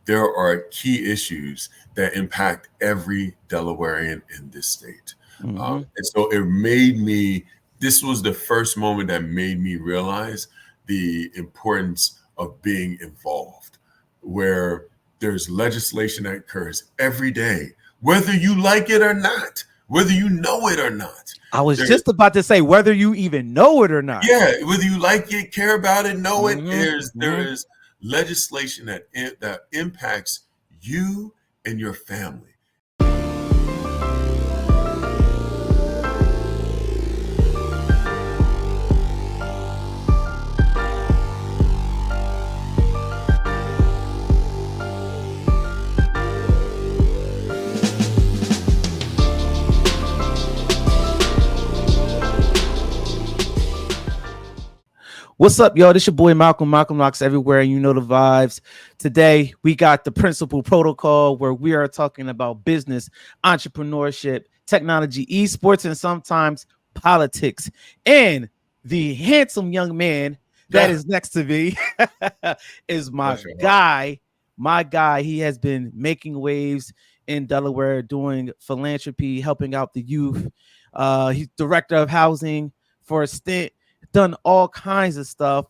there are key issues that impact every Delawarean in this state. And so this was the first moment that made me realize the importance of being involved, where there's legislation that occurs every day, whether you like it or not, whether you know it or not. I was just about to say, whether you even know it or not. Yeah, whether you like it, care about it, know it, there is legislation that impacts you and your family. What's up, y'all? This your boy Malcolm Locks everywhere, and you know the vibes. Today, we got the Principal Protocol, where we are talking about business, entrepreneurship, technology, esports, and sometimes politics. And the handsome young man that is next to me is my guy. My guy, he has been making waves in Delaware, doing philanthropy, helping out the youth. He's director of housing for a stint. Done all kinds of stuff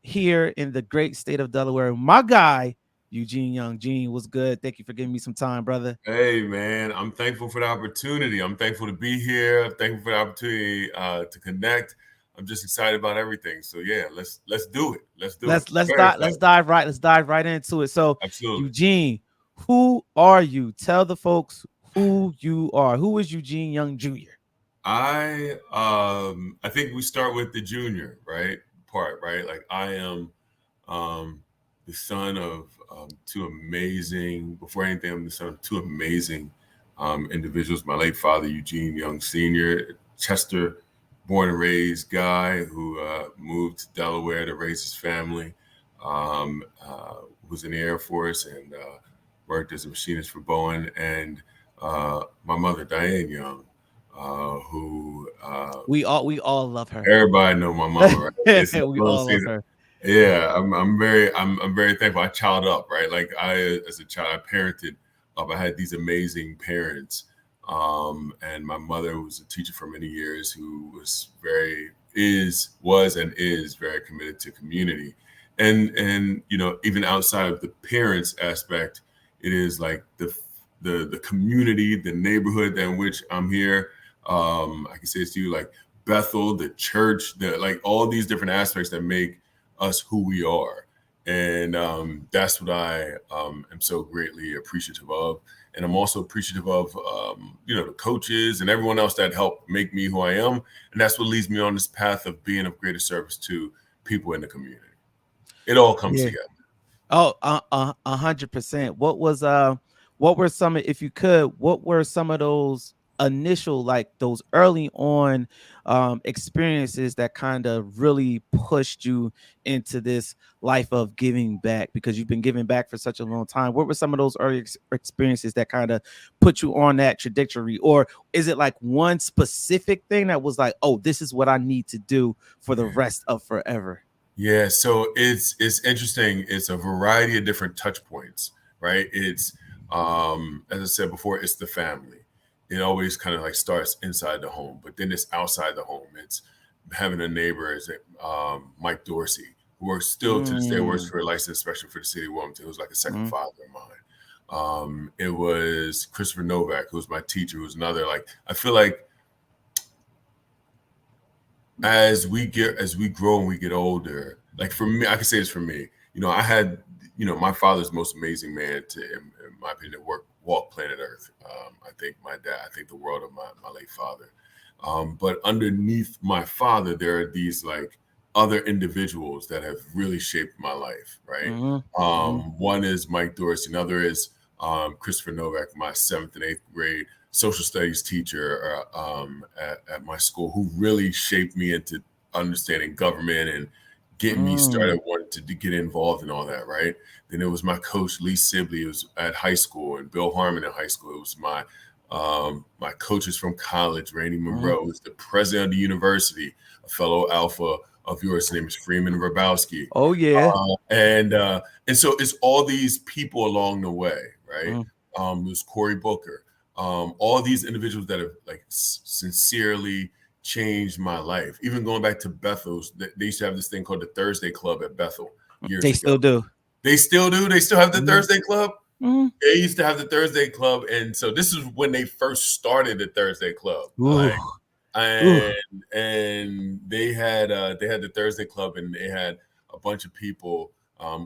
here in the great state of Delaware. My guy, Eugene Young. Gene, what's good? Thank you for giving me some time, brother. Hey, man, I'm thankful for the opportunity. I'm thankful to be here. I'm thankful for the opportunity to connect. I'm just excited about everything. So yeah, let's do it. Let's dive right into it. So, absolutely. Eugene, who are you? Tell the folks who you are. Who is Eugene Young Jr.? I think we start with the junior, right? Part, right? Like I am the son of two amazing, before anything, I'm the son of two amazing individuals. My late father, Eugene Young Sr., Chester, born and raised guy who moved to Delaware to raise his family, was in the Air Force and worked as a machinist for Boeing. And my mother, Diane Young, who we all love her. Everybody know my mama, right? We all love her. Yeah, I'm very thankful. I child up, right? Like as a child, I parented up. I had these amazing parents, and my mother was a teacher for many years, who was and is very committed to community, and you know, even outside of the parents aspect, it is like the community, the neighborhood in which I'm here. I can say this to you, like Bethel, the church, like all these different aspects that make us who we are. And that's what I am so greatly appreciative of. And I'm also appreciative of, the coaches and everyone else that helped make me who I am. And that's what leads me on this path of being of greater service to people in the community. It all comes together. Oh, 100%. What were some, if you could, what were some of those initial, like those early on experiences that kind of really pushed you into this life of giving back, because you've been giving back for such a long time? What were some of those early experiences that kind of put you on that trajectory? Or is it like one specific thing that was like, oh, this is what I need to do for the rest of forever? Yeah, so it's interesting. It's a variety of different touch points, right? It's as I said before, it's the family. It always kind of like starts inside the home, but then it's outside the home. It's having a neighbor, is Mike Dorsey, who works still to this day, works for a licensed inspector for the city of Wilmington. It was like a second father of mine. It was Christopher Novak, who was my teacher, who was another. Like, I feel like as we grow and we get older, like for me, I can say this for me, I had, my father's most amazing man in my opinion, walk planet Earth. I think my dad, I think the world of my late father. But underneath my father, there are these like other individuals that have really shaped my life, right? One is Mike Dorsey, another is Christopher Novak, my 7th and 8th grade social studies teacher at my school, who really shaped me into understanding government and getting me started wanting to get involved in all that, right? Then it was my coach, Lee Sibley, who was at high school, and Bill Harmon in high school. It was my coaches from college, Randy Monroe, who's the president of the university, a fellow Alpha of yours. His name is Freeman Rabowski. Oh yeah. And so it's all these people along the way, right? Mm. There's Cory Booker, all these individuals that have like sincerely changed my life. Even going back to Bethel's, they used to have this thing called the Thursday Club at Bethel years ago. They still do. They still do. They still have the Thursday Club. They used to have the Thursday Club, and so this is when they first started the Thursday Club. Like, and they had the Thursday Club, and they had a bunch of people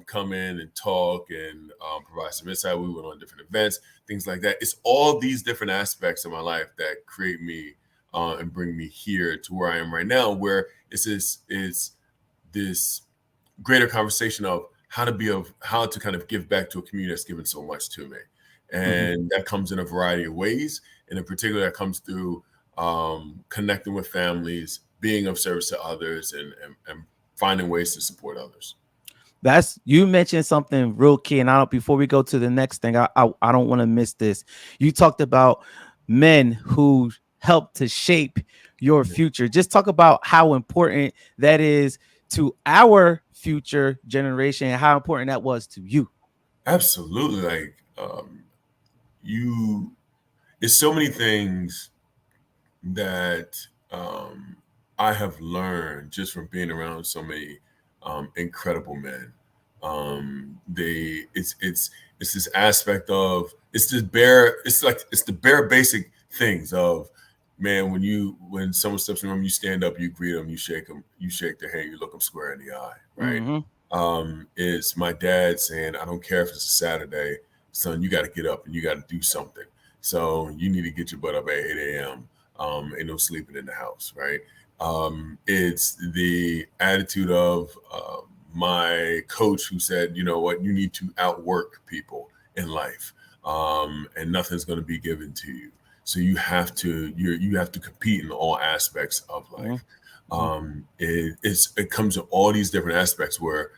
come in and talk and provide some insight. We went on different events, things like that. It's all these different aspects of my life that create me and bring me here to where I am right now, where it's this greater conversation of how to kind of give back to a community that's given so much to me. And that comes in a variety of ways. And in particular, that comes through connecting with families, being of service to others, and finding ways to support others. You mentioned something real key, and before we go to the next thing, I don't want to miss this. You talked about men who helped to shape your future. Just talk about how important that is to our future generation and how important that was to you. Absolutely. Like it's so many things that I have learned just from being around so many incredible men. It's this aspect of it's the bare basic things of, man, when someone steps in the room, you stand up, you greet them, you shake their hand, you look them square in the eye, right? It's my dad saying, I don't care if it's a Saturday, son, you got to get up and you got to do something. So you need to get your butt up at 8 a.m. Ain't no sleeping in the house, right? It's the attitude of my coach who said, you know what, you need to outwork people in life, and nothing's going to be given to you. So you have to compete in all aspects of life. It comes to all these different aspects where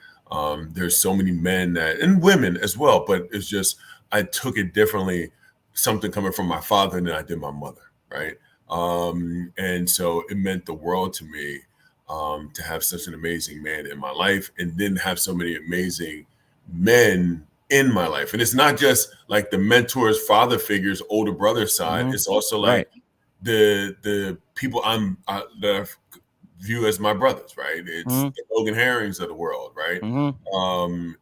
there's so many men and women as well, but it's just I took it differently. Something coming from my father than I did my mother, right? And so it meant the world to me to have such an amazing man in my life, and then have so many amazing men in my life. And it's not just like the mentors, father figures, older brother side. It's also like the people that I view as my brothers, right? It's the Logan Herrings of the world, right?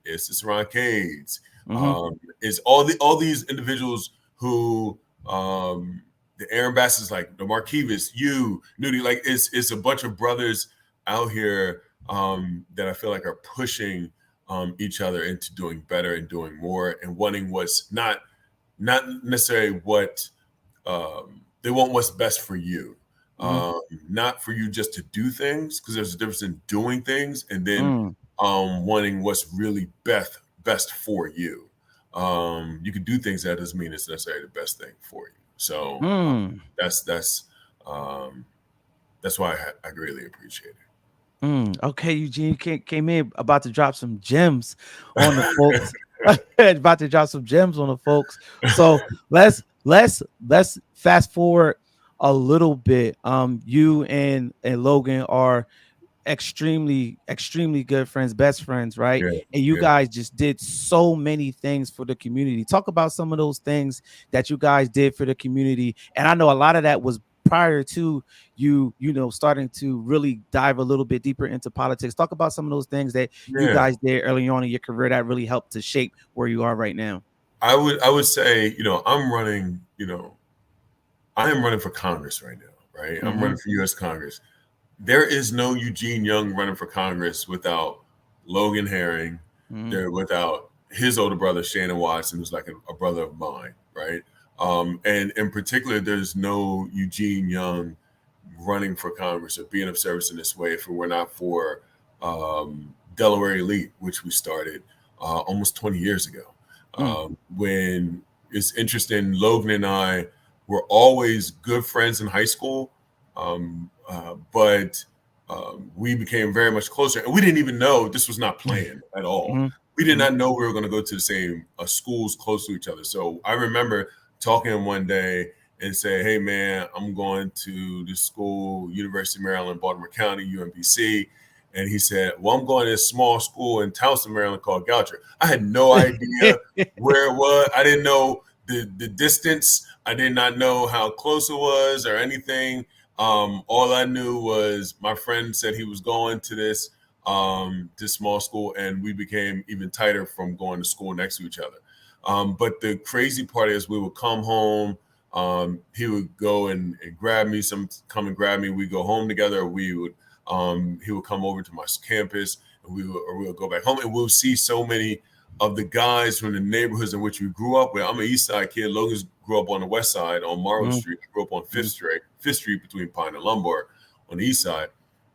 It's the Saran Cades. It's all these individuals who the Aaron Bassett's, like the Marquivas, Nudie, like it's a bunch of brothers out here that I feel like are pushing each other into doing better and doing more, and wanting what's not necessarily what they want, what's best for you. Not for you just to do things, because there's a difference in doing things and then wanting what's really best for you. You can do things, that doesn't mean it's necessarily the best thing for you. So that's why I greatly appreciate it. Okay, Eugene came in about to drop some gems on the folks. About to drop some gems on the folks. So let's fast forward a little bit. You and Logan are extremely good friends, best friends, right? And you guys just did so many things for the community. Talk about some of those things that you guys did for the community. And I know a lot of that was prior to you starting to really dive a little bit deeper into politics. Talk about some of those things that you guys did early on in your career that really helped to shape where you are right now. I would say, I am running for Congress right now, right? I'm running for U.S. Congress. There is no Eugene Young running for Congress without Logan Herring, without his older brother, Shannon Watson, who's like a brother of mine, right? And in particular, there's no Eugene Young running for Congress or being of service in this way if it were not for Delaware Elite, which we started almost 20 years ago. When it's interesting, Logan and I were always good friends in high school, but we became very much closer. And we didn't even know, this was not planned at all. We did not know we were going to go to the same schools close to each other. So I remember talking to him one day and say, hey, man, I'm going to this school, University of Maryland, Baltimore County, UMBC. And he said, well, I'm going to this small school in Towson, Maryland called Goucher. I had no idea where it was. I didn't know the distance. I did not know how close it was or anything. All I knew was my friend said he was going to this small school, and we became even tighter from going to school next to each other. But the crazy part is we would come home. He would go and grab me, come and grab me. We go home together. He would come over to my campus, and we would go back home, and we'll see so many of the guys from the neighborhoods in which we grew up with. I'm an East Side kid. Logan grew up on the West Side on Marlow Street. I grew up on Fifth Street between Pine and Lombard on the East Side.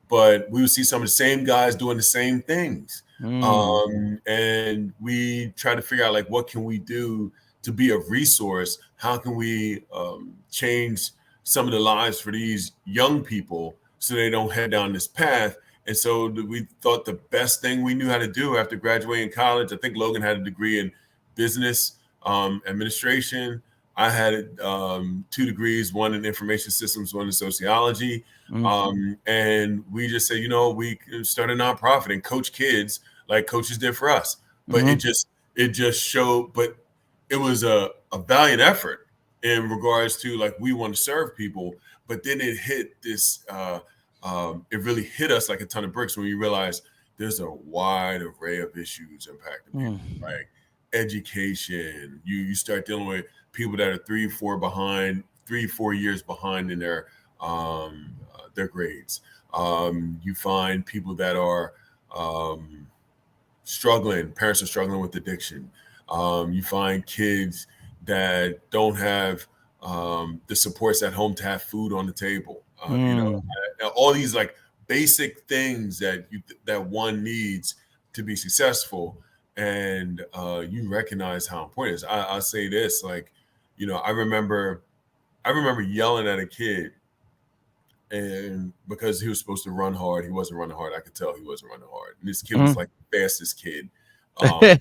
But we would see some of the same guys doing the same things. And we try to figure out, like, what can we do to be a resource? How can we change some of the lives for these young people so they don't head down this path? And so we thought the best thing we knew how to do after graduating college, I think Logan had a degree in business administration. I had 2 degrees, one in information systems, one in sociology. And we just said, we can start a nonprofit and coach kids like coaches did for us. But it just showed, but it was a valiant effort in regards to, like, we want to serve people. But then it hit this, it really hit us like a ton of bricks when you realize there's a wide array of issues impacting people, like education. You start dealing with people that are 3-4 years behind in their grades. You find people that are struggling. Parents are struggling with addiction. You find kids that don't have the supports at home to have food on the table. All these, like, basic things that one needs to be successful, and you recognize how important it is. I'll say this, like, I remember yelling at a kid, and because he was supposed to run hard, he wasn't running hard. I could tell he wasn't running hard. And this kid was like the fastest kid. And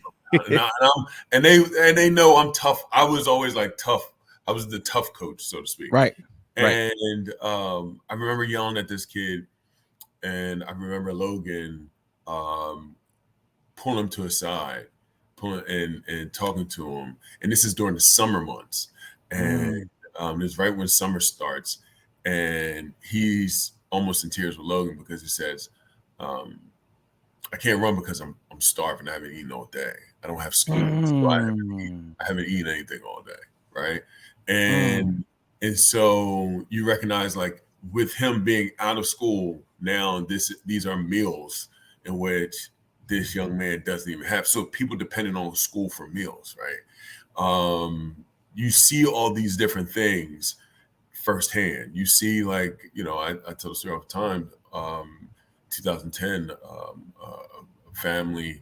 they know I'm tough. I was always like tough. I was the tough coach, so to speak. Right. And I remember yelling at this kid, and I remember Logan pulling him to his side, and talking to him. And this is during the summer months. And it's right when summer starts. And he's almost in tears with Logan because he says, I can't run because I'm starving. I haven't eaten all day. I don't have school. So I haven't eaten anything all day. Right. And so you recognize, like, with him being out of school now, these are meals in which this young man doesn't even have. So people depending on school for meals, right? You see all these different things firsthand. You see, like, I tell the story all the time. 2010, a family,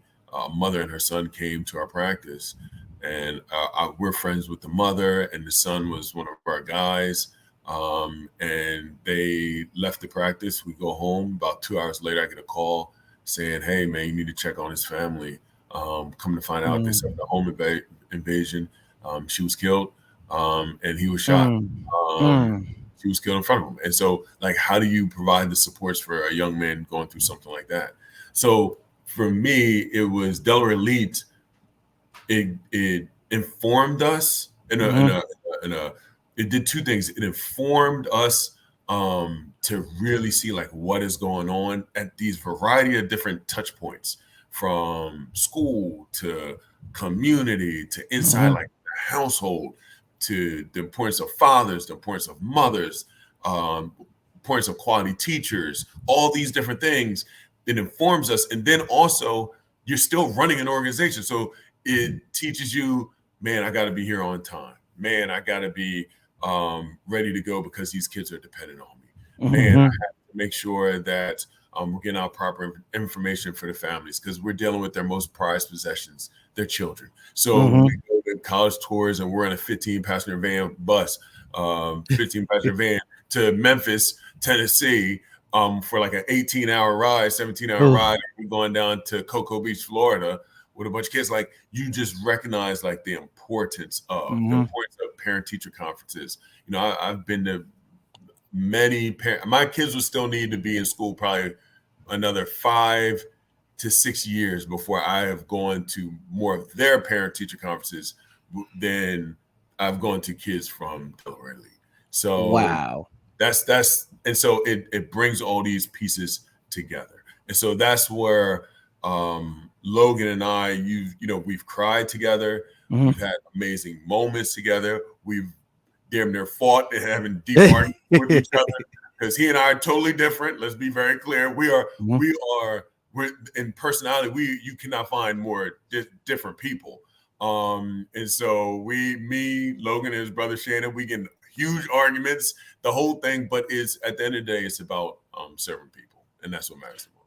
mother and her son came to our practice, and we're friends with the mother, and the son was one of our guys. And they left the practice. We go home. About 2 hours later, I get a call saying, "Hey, man, you need to check on his family. Come to find out, they suffered a home invasion. She was killed, and he was shot. She was killed in front of him." And so, like, how do you provide the supports for a young man going through something like that? So for me, it was Delaware Elite. It informed us it did 2 things. It informed us to really see, like, what is going on at these variety of different touch points, from school to community to inside like the household, to the importance of fathers, the importance of mothers, importance of quality teachers, all these different things. It informs us. And then also, you're still running an organization. So it teaches you, man, I got to be here on time. Man, I got to be ready to go because these kids are dependent on me. Man, I have to make sure that we're getting out proper information for the families, because we're dealing with their most prized possessions, their children. So we go to college tours, and we're in a 15-passenger van bus, 15-passenger van to Memphis, Tennessee, for like an 18-hour ride, 17-hour ride. We're going down to Cocoa Beach, Florida, with a bunch of kids. Like, you just recognize, like, the importance of parent-teacher conferences. I've been to many my kids would still need to be in school probably another 5 to 6 years before I have gone to more of their parent-teacher conferences than I've gone to kids from Delaware Elite. So Wow. that's and so it brings all these pieces together. And so that's where Logan and I, we've cried together. Mm-hmm. We've had amazing moments together. We've damn near fought and having deep arguments with each other because he and I are totally different. Let's be very clear. We're in personality. You cannot find more different people. And so me, Logan, and his brother Shannon, we get huge arguments, the whole thing. But it's at the end of the day, it's about serving people, and that's what matters the most.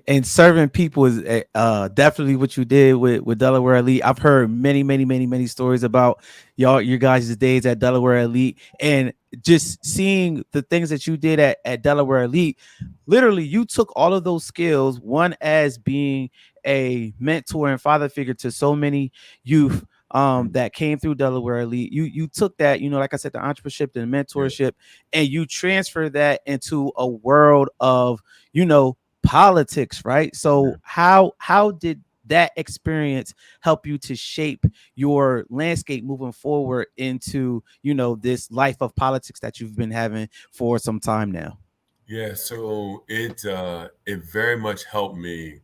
And serving people is definitely what you did with Delaware Elite. I've heard many stories about your guys' days at Delaware Elite, and just seeing the things that you did at Delaware Elite. Literally, you took all of those skills, one as being a mentor and father figure to so many youth that came through Delaware Elite. You took that, like I said, the entrepreneurship and mentorship, and you transferred that into a world of, politics, right? So how did that experience help you to shape your landscape moving forward into, this life of politics that you've been having for some time now? Yeah, so it very much helped me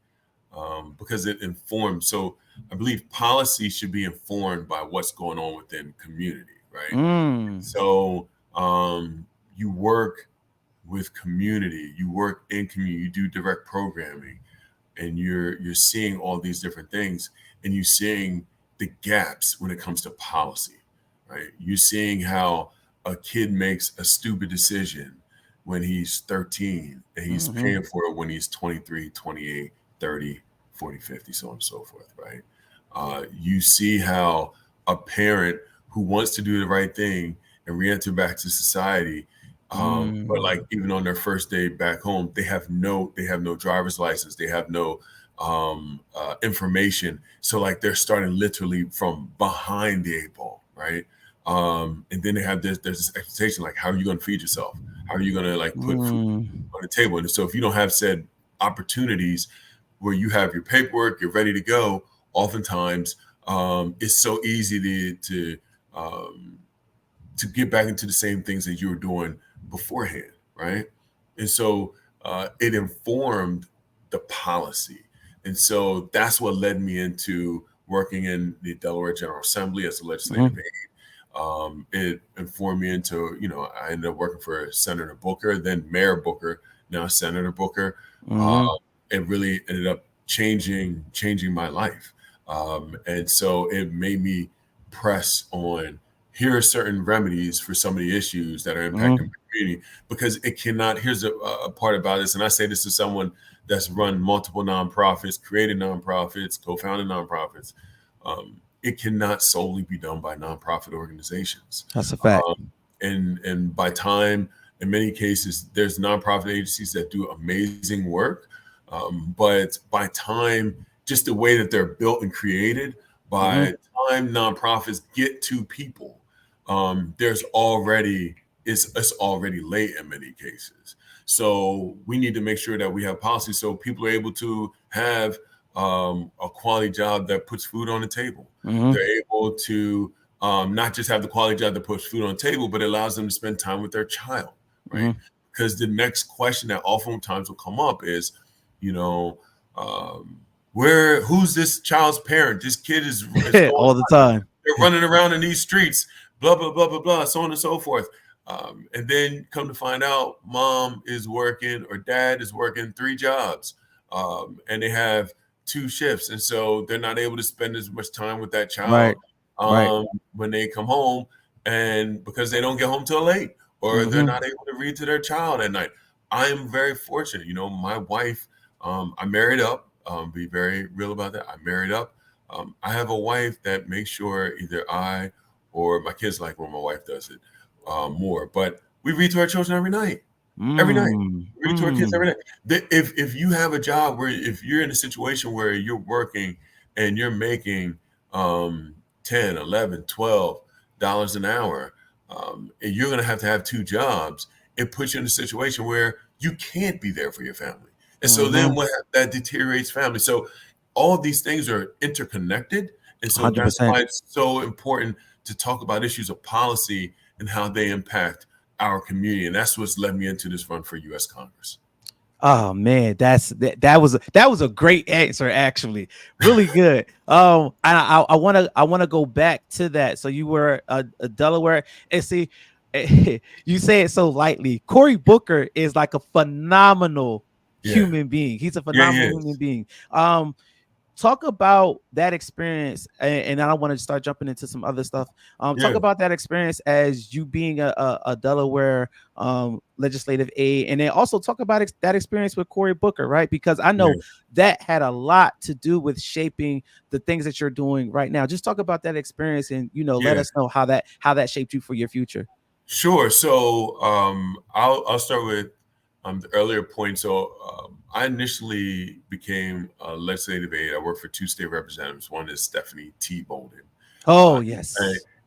because it informed. So I believe policy should be informed by what's going on within community, right? So you work with community, you work in community, you do direct programming, and you're seeing all these different things, and you're seeing the gaps when it comes to policy, right? You're seeing how a kid makes a stupid decision when he's 13 and he's paying for it when he's 23, 28, 30, 40, 50, so on and so forth, right? You see how a parent who wants to do the right thing and re-enter back to society, but like even on their first day back home, they have no driver's license, they have no information. So like they're starting literally from behind the 8 ball, right? And then they have there's this expectation, like, how are you going to feed yourself? How are you going to like put food on the table? And so if you don't have said opportunities where you have your paperwork, you're ready to go, oftentimes it's so easy to get back into the same things that you were doing beforehand, right? And so it informed the policy. And so that's what led me into working in the Delaware General Assembly as a legislative aide. It informed me into, I ended up working for Senator Booker, then Mayor Booker, now Senator Booker. It really ended up changing my life. And so it made me press on, here are certain remedies for some of the issues that are impacting the community, because it cannot, here's a part about this, and I say this to someone that's run multiple nonprofits, created nonprofits, co-founded nonprofits. It cannot solely be done by nonprofit organizations. That's a fact. And by time, in many cases, there's nonprofit agencies that do amazing work. But by time, just the way that they're built and created, by time nonprofits get to people, it's already late in many cases. So we need to make sure that we have policy so people are able to have a quality job that puts food on the table. They're able to not just have the quality job that puts food on the table, but allows them to spend time with their child, right? Because the next question that oftentimes will come up is, who's this child's parent? This kid is all the time. They're running around in these streets, blah, blah, blah, blah, blah, so on and so forth. And then come to find out mom is working or dad is working 3 jobs, and they have 2 shifts. And so they're not able to spend as much time with that child when they come home, and because they don't get home till late, or they're not able to read to their child at night. I am very fortunate. My wife, I married up, be very real about that. I married up. I have a wife that makes sure either I or my kids like when my wife does it more, but we read to our children every night. Every night. We read to our kids every night. If you have a job where, if you're in a situation where you're working and you're making $10, $11, $12 an hour, and you're going to have 2 jobs, it puts you in a situation where you can't be there for your family. And so then that deteriorates family. So all of these things are interconnected. And so that's 100%. why it's so important to talk about issues of policy and how they impact our community. And that's what's led me into this run for U.S. Congress. Oh man, that was a great answer, actually, really good. I want to go back to that. So you were a Delaware, and see, you say it so lightly. Cory Booker is like a phenomenal human being. He's a phenomenal human being. Talk about that experience, and I want to start jumping into some other stuff. Talk about that experience as you being a Delaware legislative aide, and then also talk about that experience with Cory Booker, right? Because I know that had a lot to do with shaping the things that you're doing right now. Just talk about that experience, and let us know how that shaped you for your future. Sure. So I'll start with the earlier point. So I initially became a legislative aide. I worked for two state representatives. One is Stephanie T. Bolden. Oh, yes.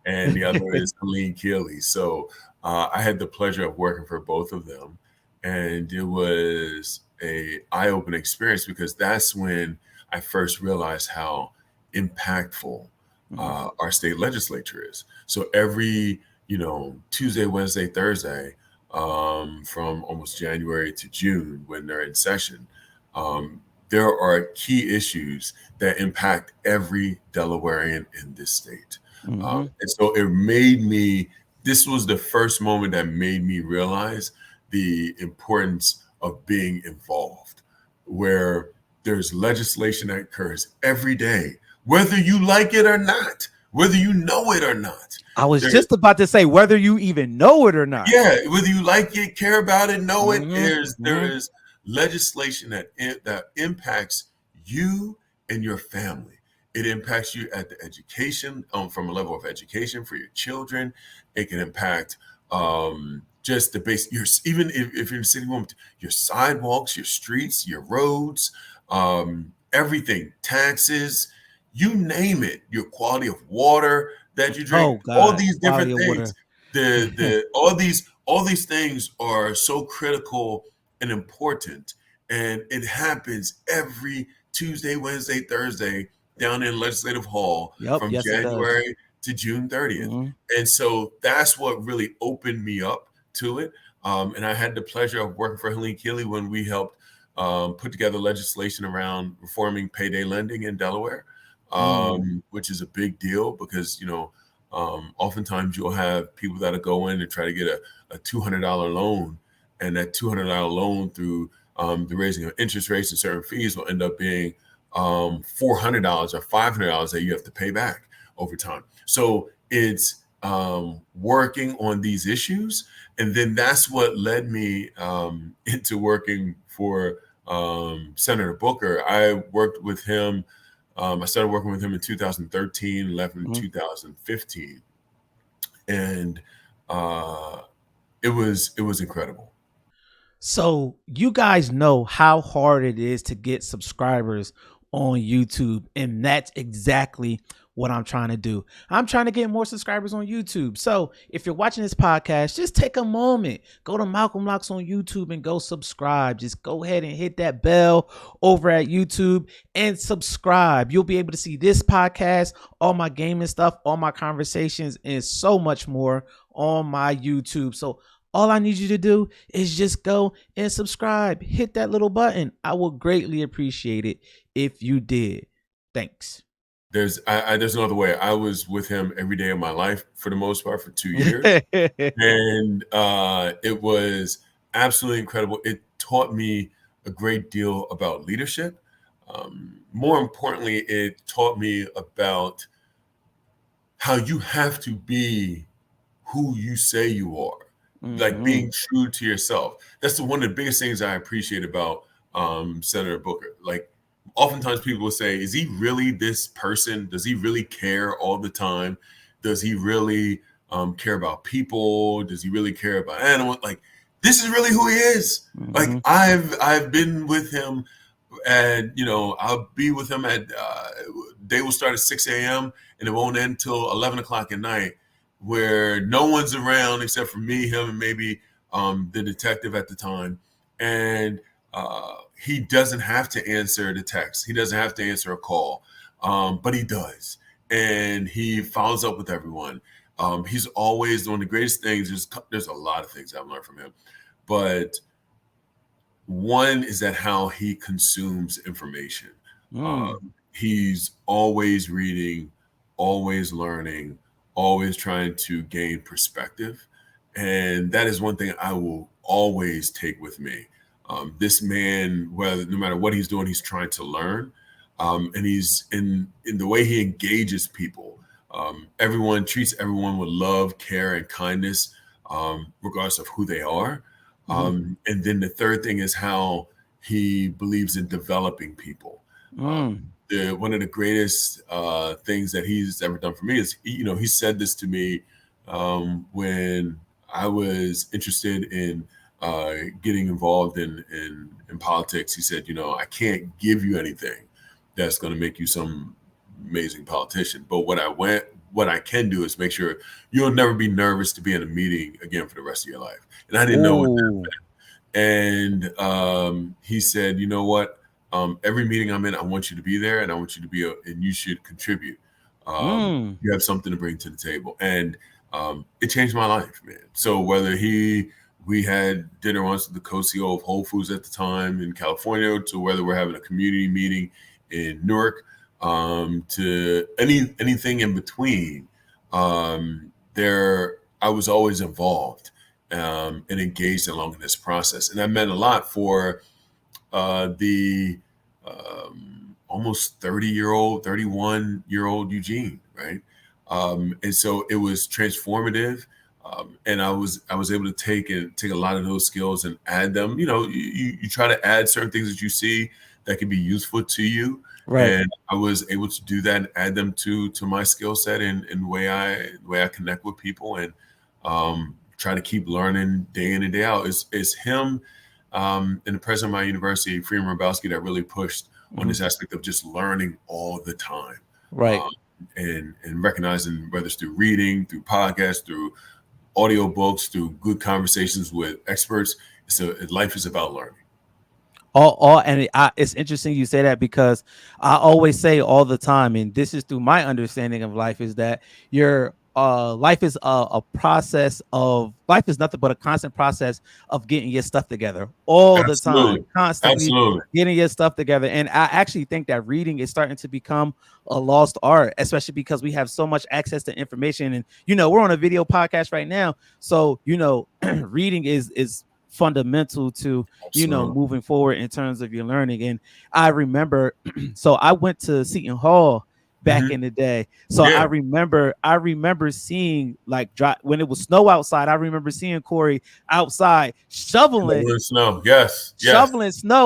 And the other is Helene Keeley. So I had the pleasure of working for both of them. And it was a eye-opening experience because that's when I first realized how impactful our state legislature is. So every Tuesday, Wednesday, Thursday, from almost January to June when they're in session, there are key issues that impact every Delawarean in this state. And so this was the first moment that made me realize the importance of being involved, where there's legislation that occurs every day, whether you like it or not, whether you know it or not. I was just about to say whether you even know it or not. Yeah, whether you like it, care about it, know it. There is legislation that impacts you and your family. It impacts you at the education, from a level of education for your children. It can impact just the base. Even if you're in city woman, your sidewalks, your streets, your roads, everything, taxes, you name it. Your quality of water that you drink, all these different things. All these things are so critical and important, and it happens every Tuesday, Wednesday, Thursday down in Legislative Hall from January to June 30th. And so that's what really opened me up to it. And I had the pleasure of working for Helene Keeley when we helped put together legislation around reforming payday lending in Delaware, which is a big deal because, oftentimes you'll have people that'll go in and try to get a $200 loan, and that $200 loan through the raising of interest rates and certain fees will end up being $400 or $500 that you have to pay back over time. So it's working on these issues. And then that's what led me into working for Senator Booker. I worked with him. I started working with him in 2013, left in 2015. And it was incredible. So you guys know how hard it is to get subscribers on YouTube, and that's exactly what I'm trying to do. I'm trying to get more subscribers on YouTube. So if you're watching this podcast, just take a moment, go to Malcolm Locks on YouTube and go subscribe. Just go ahead and hit that bell over at YouTube and subscribe. You'll be able to see this podcast, all my gaming stuff, all my conversations, and so much more on my YouTube. So all I need you to do is just go and subscribe. Hit that little button. I will greatly appreciate it if you did. Thanks. There's no other way. I was with him every day of my life for the most part for 2 years. And it was absolutely incredible. It taught me a great deal about leadership. More importantly, it taught me about how you have to be who you say you are. Like being true to yourself. That's one of the biggest things I appreciate about Senator Booker. Like, oftentimes people will say, is he really this person? Does he really care all the time? Does he really care about people? Does he really care about animals? Like, this is really who he is. Like, I've been with him, and I'll be with him at day will start at 6 a.m. and it won't end until 11 o'clock at night, where no one's around except for me, him, and maybe the detective at the time. And he doesn't have to answer the text. He doesn't have to answer a call, but he does. And he follows up with everyone. He's always one of the greatest things. There's a lot of things I've learned from him, but one is that how he consumes information. He's always reading, always learning, always trying to gain perspective. And that is one thing I will always take with me. This man, no matter what he's doing, he's trying to learn. And he's in the way he engages people. Everyone treats everyone with love, care, and kindness, regardless of who they are. And then the third thing is how he believes in developing people. One of the greatest things that he's ever done for me is, he said this to me when I was interested in getting involved in politics. He said, I can't give you anything that's going to make you some amazing politician, but what I can do is make sure you'll never be nervous to be in a meeting again for the rest of your life. And I didn't know what that meant. And he said, you know what? Every meeting I'm in, I want you to be there, and I want you to be, and you should contribute. You have something to bring to the table. And it changed my life, man. So whether we had dinner once with the co-CEO of Whole Foods at the time in California, to whether we're having a community meeting in Newark, to anything in between, I was always involved and engaged along in this process. And that meant a lot for the almost 31-year-old Eugene, right? And so it was transformative. And I was able to take a lot of those skills and add them. You try to add certain things that you see that can be useful to you. Right. And I was able to do that and add them to my skill set and the way I connect with people, and try to keep learning day in and day out. It's him and the president of my university, Freeman Rabowski, that really pushed on this aspect of just learning all the time. Right. And recognizing, whether it's through reading, through podcasts, through audiobooks, through good conversations with experts. So life is about learning. It's interesting you say that, because I always say all the time, and this is through my understanding of life, is that your life is a process of life is nothing but a constant process of getting your stuff together all the time, constantly getting your stuff together. And I actually think that reading is starting to become a lost art, especially because we have so much access to information. And we're on a video podcast right now, so reading is fundamental to moving forward in terms of your learning. And I remember so I went to Seton Hall back in the day, so I remember seeing, like, when it was snow outside, I remember seeing Cory outside shoveling snow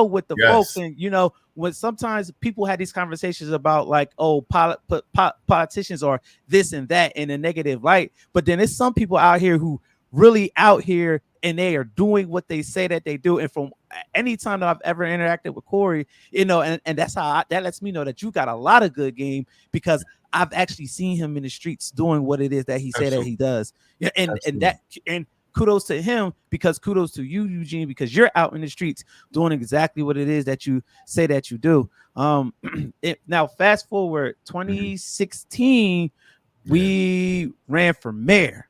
with the folks. And when sometimes people had these conversations about, like, politicians are this and that in a negative light, but then there's some people out here who really out here and they are doing what they say that they do. And from any time that I've ever interacted with Cory, and that's how that lets me know that you got a lot of good game, because I've actually seen him in the streets doing what it is that he said that he does. Yeah, and kudos to him, because kudos to you, Eugene, because you're out in the streets doing exactly what it is that you say that you do. Now fast forward 2016, we ran for mayor.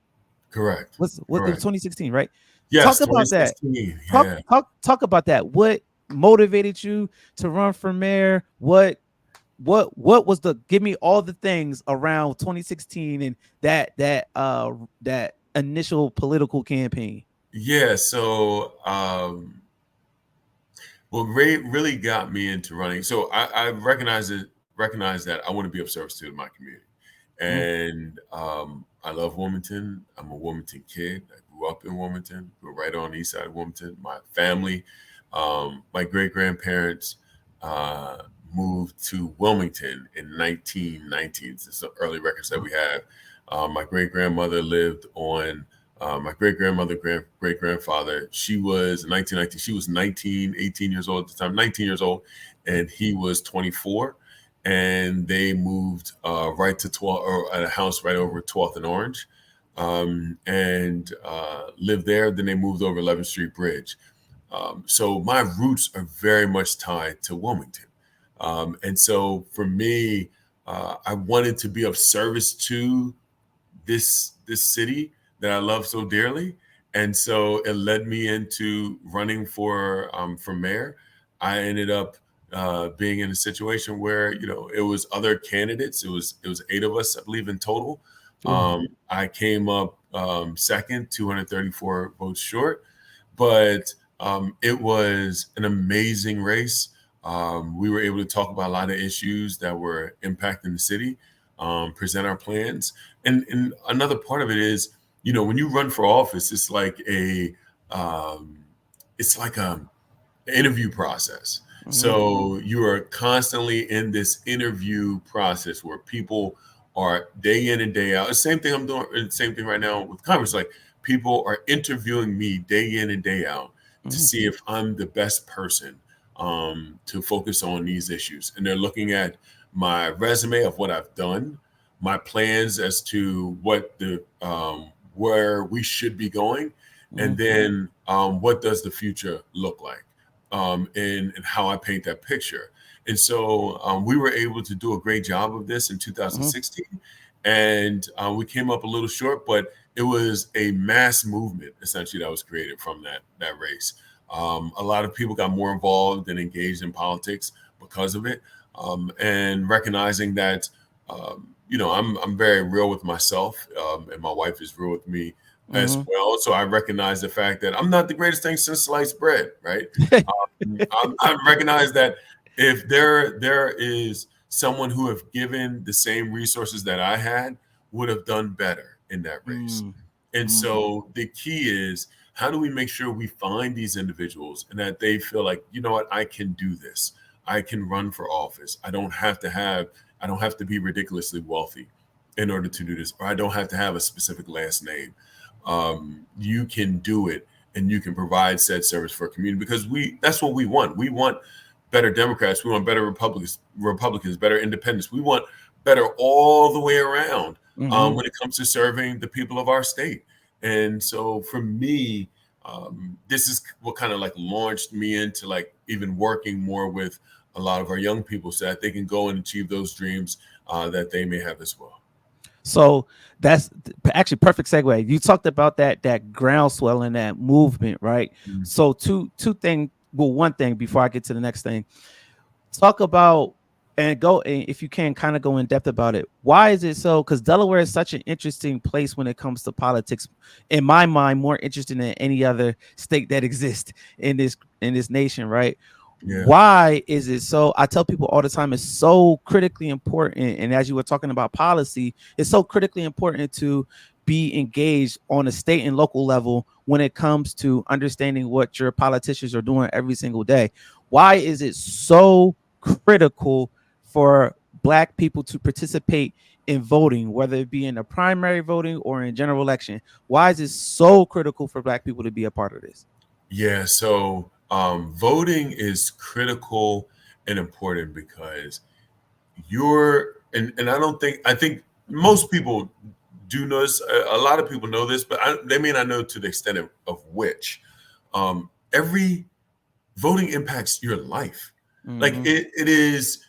Correct. What 2016, right? Yes, talk about that. Talk about that. What motivated you to run for mayor? What was give me all the things around 2016 and that initial political campaign? Yeah, so what really got me into running. So I recognize that I want to be of service to my community, and I love Wilmington. I'm a Wilmington kid. I grew up in Wilmington. We're right on the east side of Wilmington. My family, my great-grandparents moved to Wilmington in 1919. It's some early records that we have. My great-grandmother lived on, my great-grandfather, she was in 1919. She was 18 years old at the time, 19 years old, and he was 24. And they moved right to 12th, or at a house right over 12th and Orange, and lived there. Then they moved over 11th Street Bridge. So my roots are very much tied to Wilmington. And so for me, I wanted to be of service to this city that I love so dearly. And so it led me into running for mayor. I ended up being in a situation where, it was other candidates. It was 8 of us, I believe, in total. I came up second, 234 votes short, but it was an amazing race. We were able to talk about a lot of issues that were impacting the city, present our plans. And another part of it is, when you run for office, it's like a interview process. So you are constantly in this interview process where people are day in and day out. The same thing I'm doing, the same thing right now with Congress. Like, people are interviewing me day in and day out to see if I'm the best person to focus on these issues. And they're looking at my resume of what I've done, my plans as to what where we should be going, and then what does the future look like, and how I paint that picture. And so we were able to do a great job of this in 2016, and we came up a little short, but it was a mass movement essentially that was created from that race. A lot of people got more involved and engaged in politics because of it, and recognizing that I'm very real with myself, and my wife is real with me as well. So I recognize the fact that I'm not the greatest thing since sliced bread, right? I recognize that if there is someone who have given the same resources that I had, would have done better in that race. And so the key is, how do we make sure we find these individuals and that they feel like, you know what, I can do this. I can run for office. I don't have to be ridiculously wealthy in order to do this, or I don't have to have a specific last name. You can do it, and you can provide said service for a community, because that's what we want. We want better Democrats. We want better Republicans, better independents. We want better all the way around when it comes to serving the people of our state. And so for me, this is what kind of like launched me into like even working more with a lot of our young people so that they can go and achieve those dreams that they may have as well. So that's actually perfect segue. You talked about that groundswell and that movement, right? So two things. Well, one thing before I get to the next thing, talk about and go, if you can, kind of go in depth about it. Why is it so? Because Delaware is such an interesting place when it comes to politics. In my mind, more interesting than any other state that exists in this nation, right? Yeah. Why is it so? I tell people all the time, it's so critically important. And as you were talking about policy, it's so critically important to be engaged on a state and local level when it comes to understanding what your politicians are doing every single day. Why is it so critical for Black people to participate in voting, whether it be in the primary voting or in general election? Why is it so critical for Black people to be a part of this? Yeah, so voting is critical and important because I think most people do know this. A lot of people know this, but they may not know to the extent of which. Every voting impacts your life. Like it is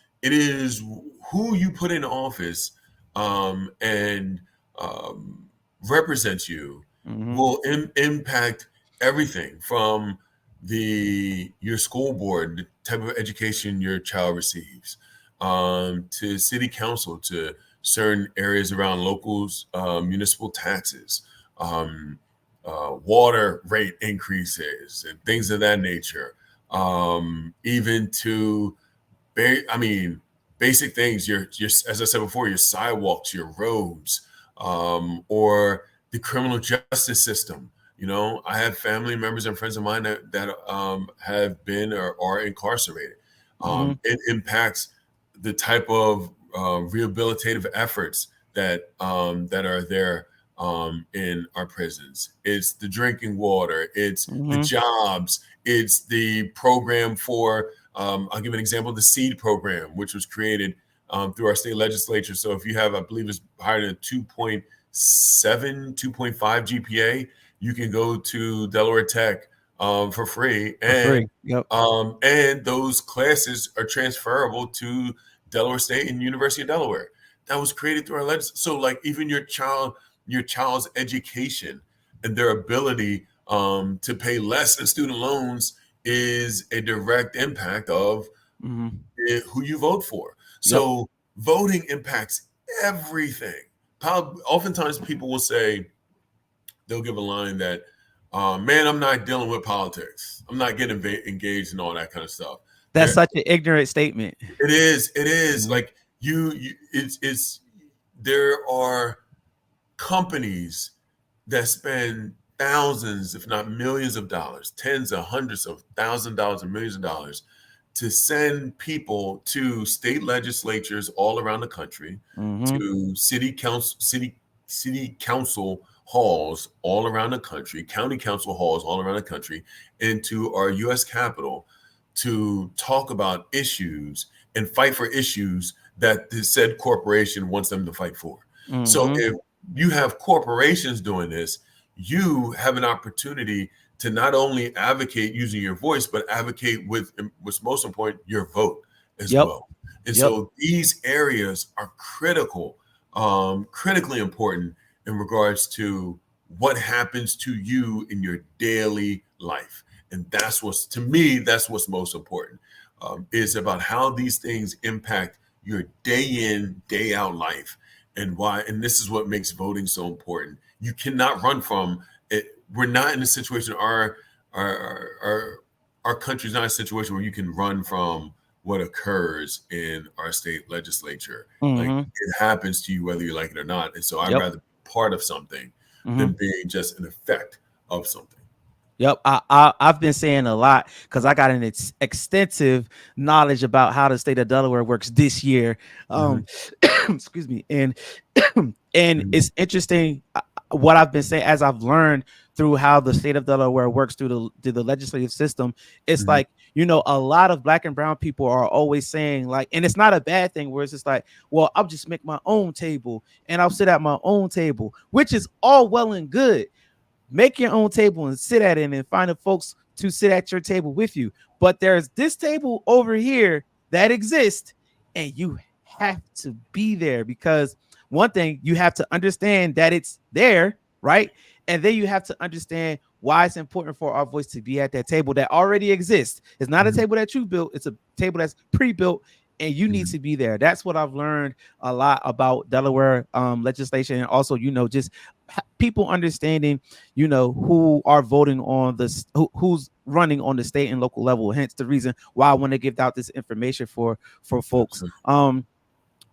who you put in office and represents you will impact everything from your school board, the type of education your child receives, to city council, to certain areas around locals, municipal taxes, water rate increases, and things of that nature. Even to, basic things. Your as I said before, your sidewalks, your roads, or the criminal justice system. I have family members and friends of mine that have been or are incarcerated. It impacts the type of rehabilitative efforts that are there in our prisons. It's the drinking water. It's the jobs. It's the program for. I'll give an example: the SEED program, which was created through our state legislature. So if you have, I believe, it's higher than 2.7, 2.5 GPA. You can go to Delaware Tech for free, For free. Yep. and those classes are transferable to Delaware State and University of Delaware. That was created through our legislation. So, like, even your child's education and their ability to pay less in student loans is a direct impact of who you vote for. So, voting impacts everything. Oftentimes, people will say, they'll give a line that, man, I'm not dealing with politics. I'm not getting engaged in all that kind of stuff. That's such an ignorant statement. It is. It is. Like it's there are companies that spend thousands, if not millions of dollars, tens of hundreds of $1,000s and millions of dollars to send people to state legislatures all around the country, to city council halls all around the country, county council halls all around the country, and to our U.S. Capitol to talk about issues and fight for issues that the said corporation wants them to fight for. So if you have corporations doing this, you have an opportunity to not only advocate using your voice, but advocate with what's most important, your vote as well. And so these areas are critical, critically important in regards to what happens to you in your daily life. And that's to me, that's what's most important, is about how these things impact your day in, day out life, and why. And this is what makes voting so important. You cannot run from it. We're not in a situation, our country's not a situation where you can run from what occurs in our state legislature. Like, it happens to you whether you like it or not. And so I'd rather be part of something than being just an effect of something. Yep, I've been saying a lot because I got an extensive knowledge about how the state of Delaware works this year. Excuse me, and it's interesting what I've been saying as I've learned through how the state of Delaware works through the legislative system. It's like, you know, a lot of Black and brown people are always saying, like, and it's not a bad thing, where it's just like, well, I'll just make my own table and I'll sit at my own table, which is all well and good. Make your own table and sit at it and find the folks to sit at your table with you. But there's this table over here that exists, and you have to be there, because one thing, you have to understand that it's there, right? And then you have to understand why it's important for our voice to be at that table that already exists. It's not a table that you built. It's a table that's pre-built, and you need to be there. That's what I've learned a lot about Delaware legislation. And also, you know, just people understanding, you know, who are voting on this, who's running on the state and local level. Hence the reason why I want to give out this information for folks.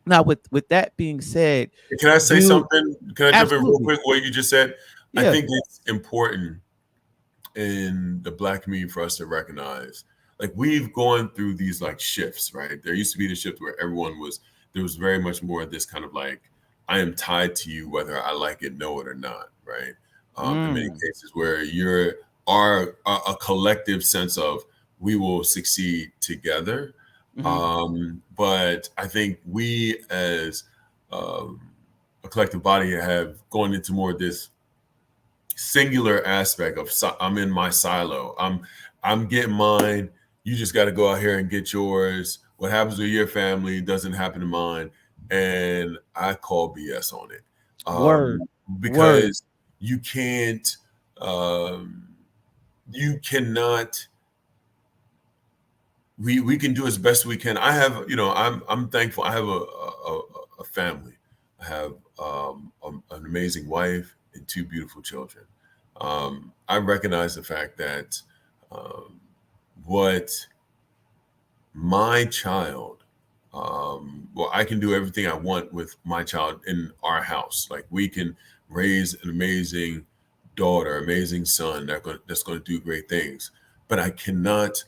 Now, with that being said, can I say something? Can I jump in real quick? What you just said, I think it's important in the Black community for us to recognize, like, we've gone through these like shifts, right? There used to be the shift where there was very much more of this kind of like, I am tied to you whether I like it, know it or not, right? In many cases where you're a collective sense of we will succeed together. But I think we as a collective body have gone into more of this singular aspect of I'm in my silo. I'm getting mine. You just got to go out here and get yours. What happens with your family doesn't happen to mine. And I call BS on it. Because you can't, you cannot, we can do as best we can. I have, you know, I'm thankful. I have a family. I have an amazing wife and 2 beautiful children. I recognize the fact that what my child, well, I can do everything I want with my child in our house. Like, we can raise an amazing daughter, amazing son that's going to do great things. But I cannot.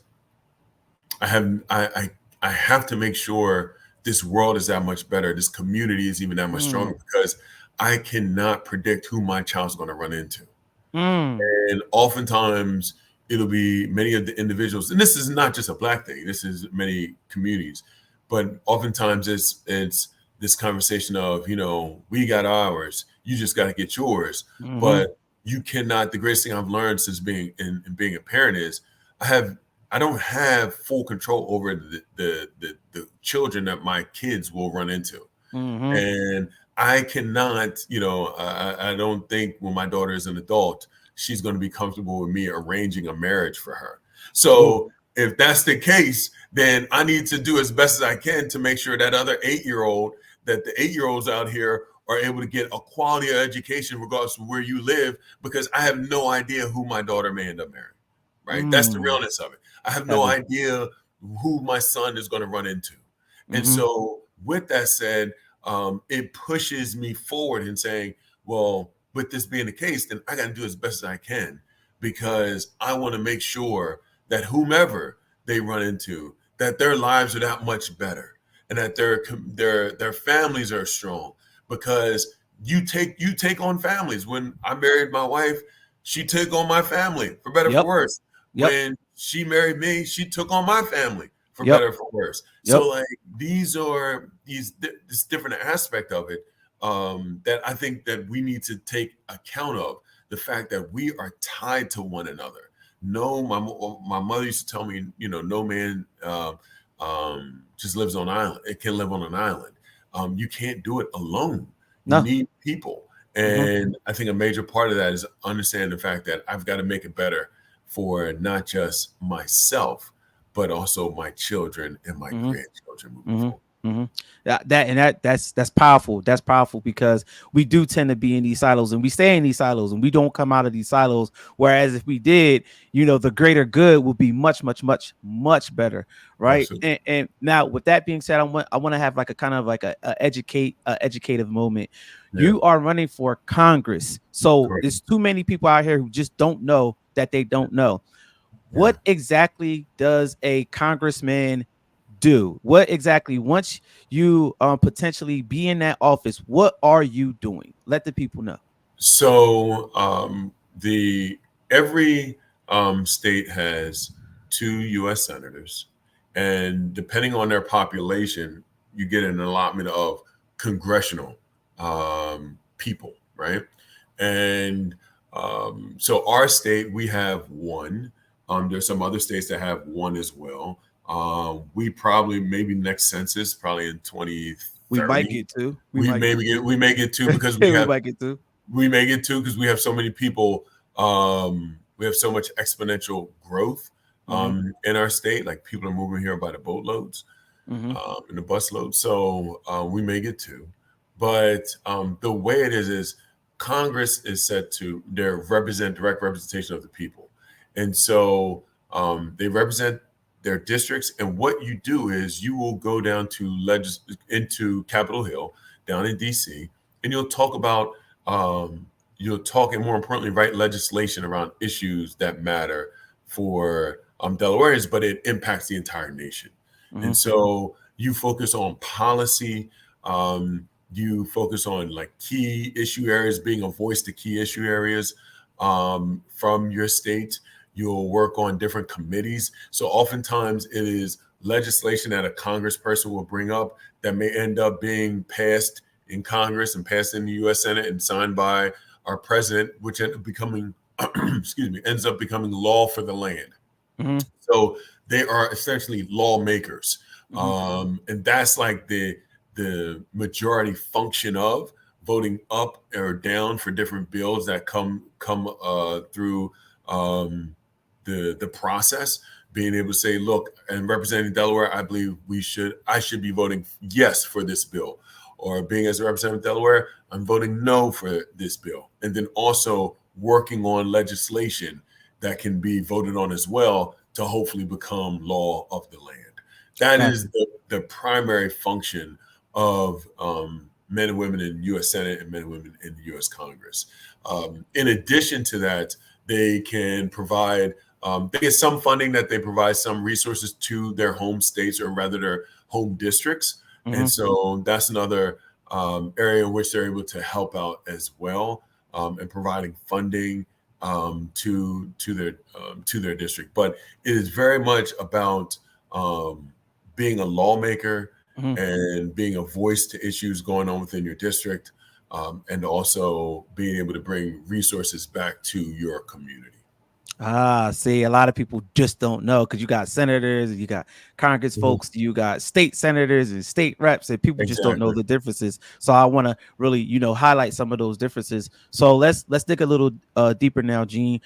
I have to make sure this world is that much better. This community is even that much stronger, because I cannot predict who my child's going to run into. And oftentimes it'll be many of the individuals, and this is not just a Black thing, this is many communities, but oftentimes it's this conversation of, you know, we got ours, you just got to get yours. But you cannot. The greatest thing I've learned since being in being a parent is I don't have full control over the children that my kids will run into. Mm-hmm. And I cannot, I don't think when my daughter is an adult, she's going to be comfortable with me arranging a marriage for her. So if that's the case, then I need to do as best as I can to make sure that that the 8-year-olds out here are able to get a quality of education regardless of where you live, because I have no idea who my daughter may end up marrying. Right? That's the realness of it. I have no idea who my son is going to run into. And so with that said, it pushes me forward in saying, well, with this being the case, then I got to do as best as I can, because I want to make sure that whomever they run into, that their lives are that much better, and that their families are strong, because you take on families. When I married my wife, she took on my family, for better or for worse. When she married me, she took on my family, for better or for worse. So like these this different aspect of it that I think that we need to take account of, the fact that we are tied to one another. No, my mother used to tell me, no man just lives on an island. It can live on an island. You can't do it alone. You need people. And I think a major part of that is understanding the fact that I've got to make it better for not just myself, but also my children and my grandchildren moving forward. That's powerful. That's powerful, because we do tend to be in these silos, and we stay in these silos, and we don't come out of these silos. Whereas if we did, the greater good would be much, much, much, much better, right? And now, with that being said, I want to have like a kind of like a educative moment. You are running for Congress, so there's too many people out here who just don't know that they don't know. What exactly does a congressman do? What exactly, once you potentially be in that office, what are you doing? Let the people know. So every state has 2 U.S. senators, and depending on their population, you get an allotment of congressional people, right? And so our state, we have 1. There's some other states that have 1 as well. We probably, maybe next census, probably in 2030, we might get 2. We may get 2 because we have. Might get 2. We may get 2 because we have so many people. We have so much exponential growth in our state. Like, people are moving here by the boatloads and the busloads. So we may get 2. But the way it is Congress is set to direct representation of the people. And so they represent their districts. And what you do is you will go down into Capitol Hill, down in DC, and you'll talk about, and more importantly, write legislation around issues that matter for Delawareans, but it impacts the entire nation. And so you focus on policy. You focus on like key issue areas, being a voice to key issue areas from your state. You'll work on different committees. So oftentimes it is legislation that a congressperson will bring up that may end up being passed in Congress and passed in the U.S. Senate and signed by our president, which ends up becoming, ends up becoming law for the land. So they are essentially lawmakers. And that's like the majority function of voting up or down for different bills that come through the process, being able to say, look, and representing Delaware, I believe I should be voting yes for this bill, or being as a representative of Delaware, I'm voting no for this bill. And then also working on legislation that can be voted on as well to hopefully become law of the land. That is the primary function of men and women in the U.S. Senate and men and women in the U.S. Congress. In addition to that, they can provide, they get some funding, that they provide some resources to their home states, or rather their home districts. And so that's another area in which they're able to help out as well, and providing funding to their district. But it is very much about being a lawmaker and being a voice to issues going on within your district. and also being able to bring resources back to your community. See, a lot of people just don't know because you got senators, you got Congress Mhm. folks, you got state senators and state reps, and people just don't know Exactly. the differences. So I want to really, highlight some of those differences. So let's dig a little deeper now, Gene.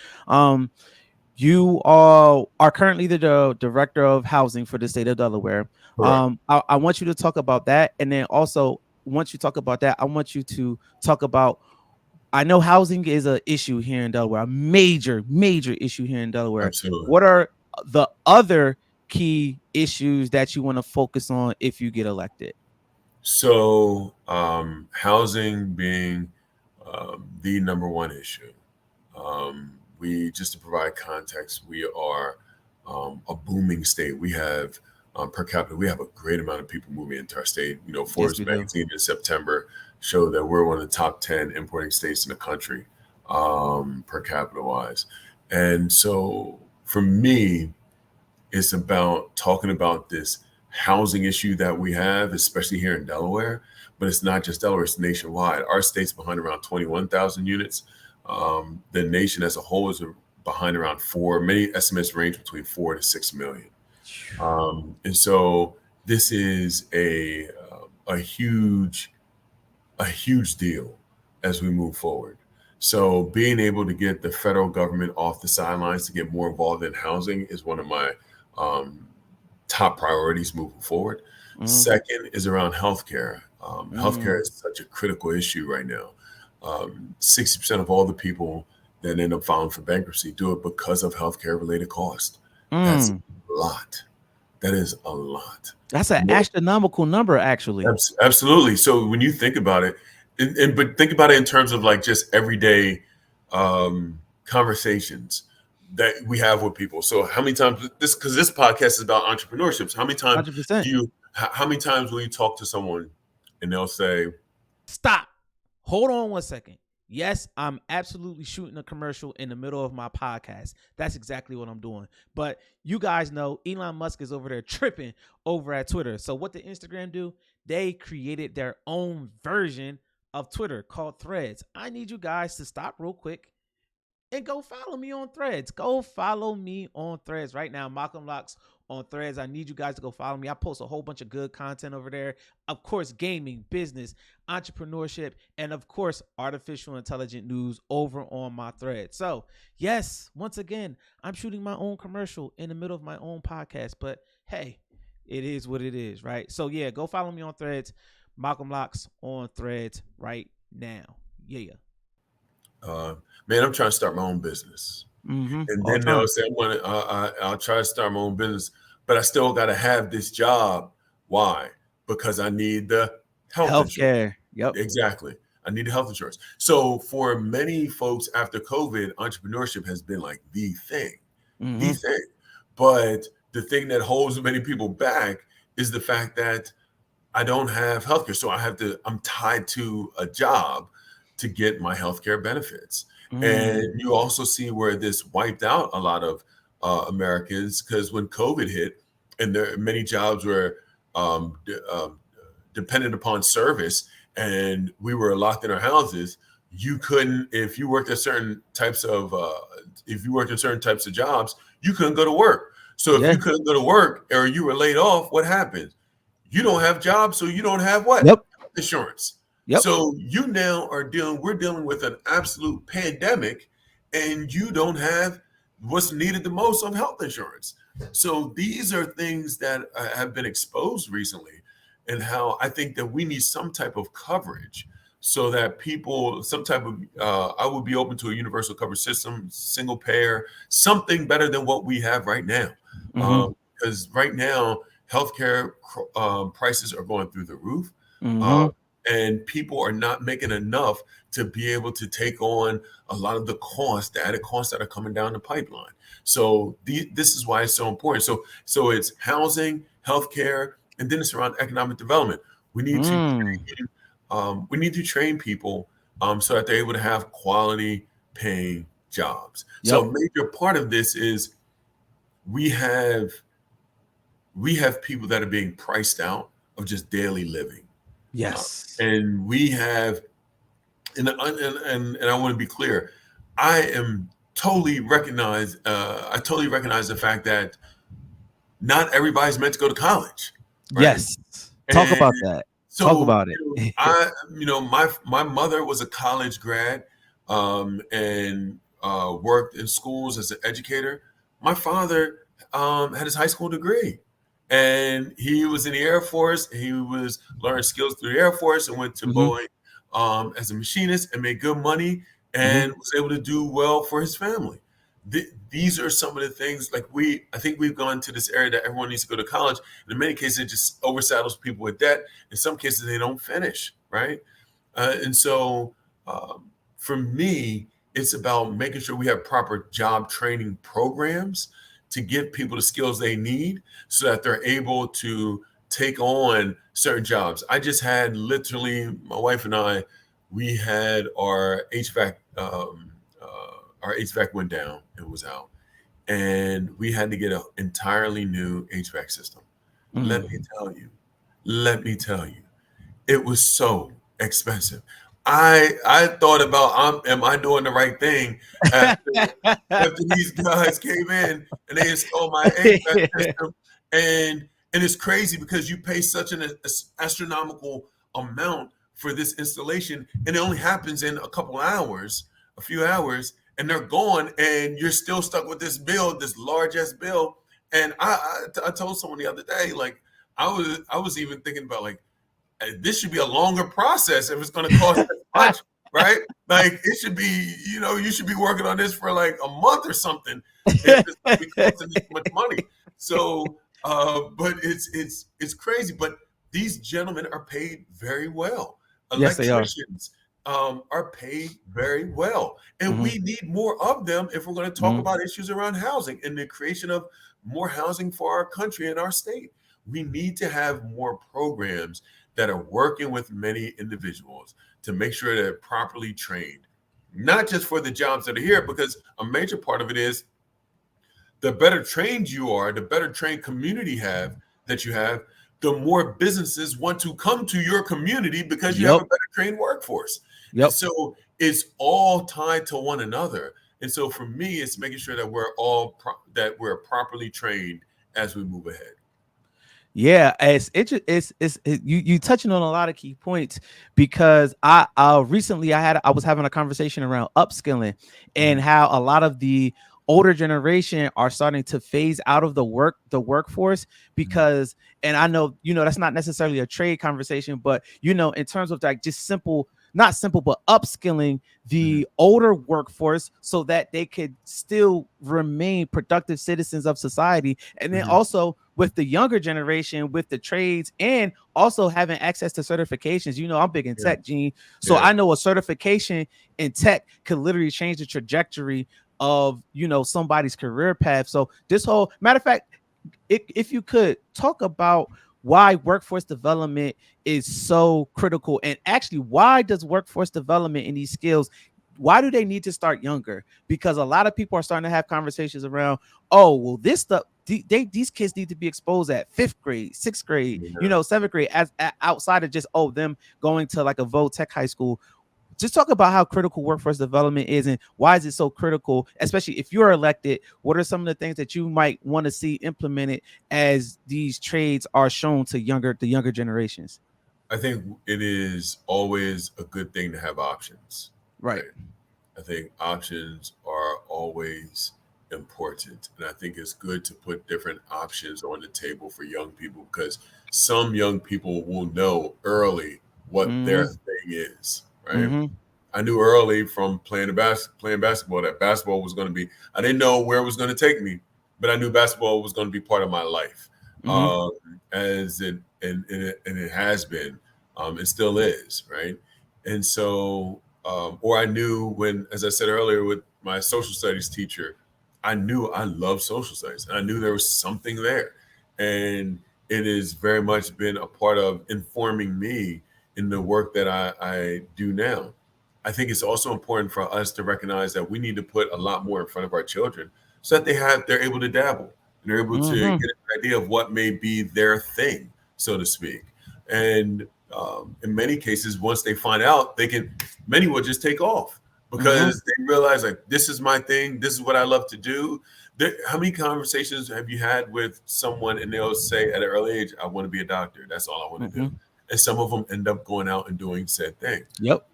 You are currently the director of housing for the state of Delaware. Correct. I want you to talk about that, and then also once you talk about that, I want you to talk about. I know housing is an issue here in Delaware, a major, major issue here in Delaware. Absolutely. What are the other key issues that you want to focus on if you get elected? So, housing being the number one issue. We just to provide context, we are a booming state. We have per capita, we have a great amount of people moving into our state. Yes, Forbes we do. magazine in September showed that we're one of the top 10 importing states in the country per capita wise. And so, for me, it's about talking about this housing issue that we have, especially here in Delaware. But it's not just Delaware, it's nationwide. Our state's behind around 21,000 units. The nation as a whole is behind around 4. Many estimates range between 4 to 6 million. And so this is a huge deal as we move forward. So being able to get the federal government off the sidelines to get more involved in housing is one of my top priorities moving forward. Second is around healthcare. Healthcare is such a critical issue right now. 60% of all the people that end up filing for bankruptcy do it because of healthcare related costs. That's a lot. That is a lot. That's an astronomical number, actually. Absolutely. So when you think about it, but think about it in terms of like just everyday conversations that we have with people. So how many times because this podcast is about entrepreneurship. So how many times 100%. how many times will you talk to someone and they'll say, Stop. Hold on 1 second. Yes, I'm absolutely shooting a commercial in the middle of my podcast. That's exactly what I'm doing. But you guys know Elon Musk is over there tripping over at Twitter. So what did Instagram do? They created their own version of Twitter called Threads. I need you guys to stop real quick and go follow me on Threads. Go follow me on Threads right now. Malcolm Locks on Threads. I need you guys to go follow me. I post a whole bunch of good content over there. Of course, gaming, business, entrepreneurship, and of course, artificial intelligence news over on my Thread. So, yes, once again, I'm shooting my own commercial in the middle of my own podcast. But hey, it is what it is, right? So, yeah, go follow me on Threads. Malcolm Locks on Threads right now. Yeah. man, I'm trying to start my own business. And All then time. they'll say, I'll try to start my own business, but I still got to have this job. Why? Because I need the health insurance. Healthcare. Yep. Exactly. I need the health insurance. So for many folks after COVID, entrepreneurship has been like the thing, the thing. But the thing that holds many people back is the fact that I don't have healthcare. So I'm tied to a job to get my healthcare benefits. And you also see where this wiped out a lot of Americans because when COVID hit and there many jobs were dependent upon service and we were locked in our houses, you couldn't, if you worked in certain types of jobs, you couldn't go to work. So if you couldn't go to work or you were laid off, what happened? You don't have jobs, so you don't have what? Yep. Insurance. Yep. So you now we're dealing with an absolute pandemic and you don't have what's needed the most of health insurance. So these are things that have been exposed recently and how I think that we need some type of coverage so that people, I would be open to a universal coverage system, single payer, something better than what we have right now. Because right now, healthcare prices are going through the roof. And people are not making enough to be able to take on a lot of the added costs that are coming down the pipeline. So this is why it's so important. So it's housing, healthcare, and then it's around economic development. We need to train people so that they're able to have quality paying jobs. So a major part of this is we have people that are being priced out of just daily living. Yes. And we have and I want to be clear. I am totally recognize. I totally recognize the fact that not everybody's meant to go to college, right? Yes. Talk And about that. Talk so about it. my mother was a college grad, and worked in schools as an educator. My father had his high school degree, and he was in the Air Force. He was learning skills through the Air Force and went to Hmm. Boeing as a machinist and made good money Hmm. and was able to do well for his family. These are some of the things like I think we've gone to this area that everyone needs to go to college. And in many cases, it just oversaddles people with debt. In some cases, they don't finish, right? And so for me, it's about making sure we have proper job training programs to give people the skills they need so that they're able to take on certain jobs. I just had literally, my wife and I, we had our HVAC went down and was out, and we had to get an entirely new HVAC system. Let me Mm. tell you, let me tell you, it was so expensive. I thought about, am I doing the right thing after these guys came in and they installed my HVAC system, and it's crazy because you pay such an astronomical amount for this installation, and it only happens in a few hours, and they're gone, and you're still stuck with this bill, this large ass bill. And I told someone the other day, like I was even thinking about like this should be a longer process if it's going to cost this much, right? Like it should be, you should be working on this for like a month or something if it's going to be costing this much money. So, but it's crazy. But these gentlemen are paid very well. Yes, they are. Electricians are paid very well, and Hmm. we need more of them if we're going to talk Hmm. about issues around housing and the creation of more housing for our country and our state. We need to have more programs that are working with many individuals to make sure they're properly trained, not just for the jobs that are here, because a major part of it is the better trained you are, the better trained community you have, the more businesses want to come to your community because you have Yep. a better trained workforce. And Yep. so it's all tied to one another. And so for me, it's making sure that that we're properly trained as we move ahead. Yeah, you touching on a lot of key points because recently I was having a conversation around upskilling and Mhm. how a lot of the older generation are starting to phase out of the workforce Mhm. because, and I know that's not necessarily a trade conversation, but in terms of like just not simple, but upskilling Mhm. the older workforce so that they could still remain productive citizens of society. And then Mhm. also with the younger generation, with the trades, and also having access to certifications. I'm big in Yeah. tech, Gene. So Yeah. I know a certification in tech could literally change the trajectory of, somebody's career path. So this whole matter of fact, if you could talk about why workforce development is so critical, and actually why does workforce development in these skills, why do they need to start younger? Because a lot of people are starting to have conversations around, oh well, this stuff, these kids need to be exposed at 5th grade, 6th grade, Yeah. 7th grade, as outside of just them going to like a Vo Tech high school. Just talk about how critical workforce development is and why is it so critical, especially if you're elected. What are some of the things that you might want to see implemented as these trades are shown to the younger generations? I think it is always a good thing to have options, Right. right? I think options are always important. And I think it's good to put different options on the table for young people because some young people will know early what their Mm-hmm. thing is, right? Mm-hmm. I knew early from playing basketball that basketball was going to be, I didn't know where it was going to take me, but I knew basketball was going to be part of my life. Mm-hmm. As it and it has been, it still is, right? And so, or I knew when, as I said earlier, with my social studies teacher, I knew I loved social studies. And I knew there was something there, and it has very much been a part of informing me in the work that I do now. I think it's also important for us to recognize that we need to put a lot more in front of our children so that they're able to dabble and they're able to Mm-hmm. get an idea of what may be their thing, so to speak. And in many cases, once they find out, many will just take off because they realize like, this is my thing. This is what I love to do. How many conversations have you had with someone and they'll say at an early age, I want to be a doctor. That's all I want to do. And some of them end up going out and doing said thing. Yep.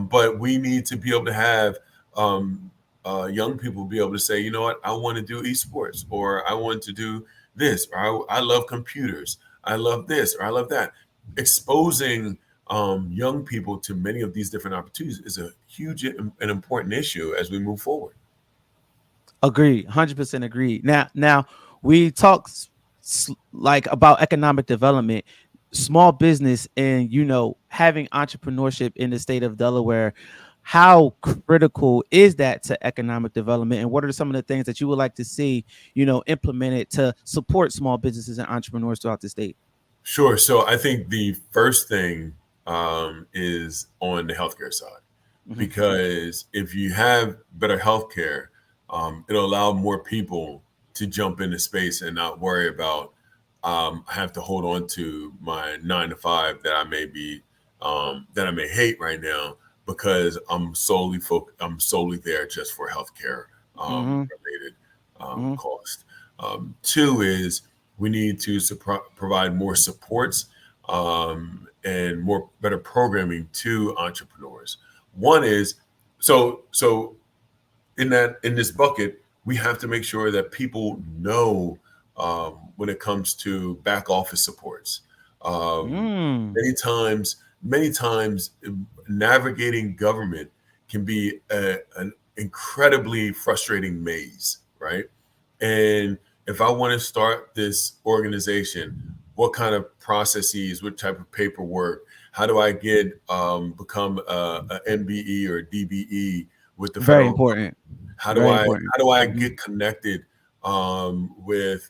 But we need to be able to have young people be able to say, you know what, I want to do esports, or I want to do this, or I love computers. I love this, or I love that. Exposing young people to many of these different opportunities is a huge and important issue as we move forward. Agree, 100% agree. Now we talk like about economic development, small business, and having entrepreneurship in the state of Delaware. How critical is that to economic development, and what are some of the things that you would like to see, implemented to support small businesses and entrepreneurs throughout the state? Sure. So I think the first thing is on the healthcare side, because if you have better healthcare, it'll allow more people to jump into space and not worry about I have to hold on to my 9 to 5 that I may hate right now because I'm solely there just for healthcare related cost. Two is we need to provide more supports and better programming to entrepreneurs. One is so in this bucket, we have to make sure that people know when it comes to back office supports. Many times, navigating government can be an incredibly frustrating maze, right? And if I want to start this organization, what kind of processes, what type of paperwork, how do I become a MBE or DBE with the Very federal important. How do I get connected with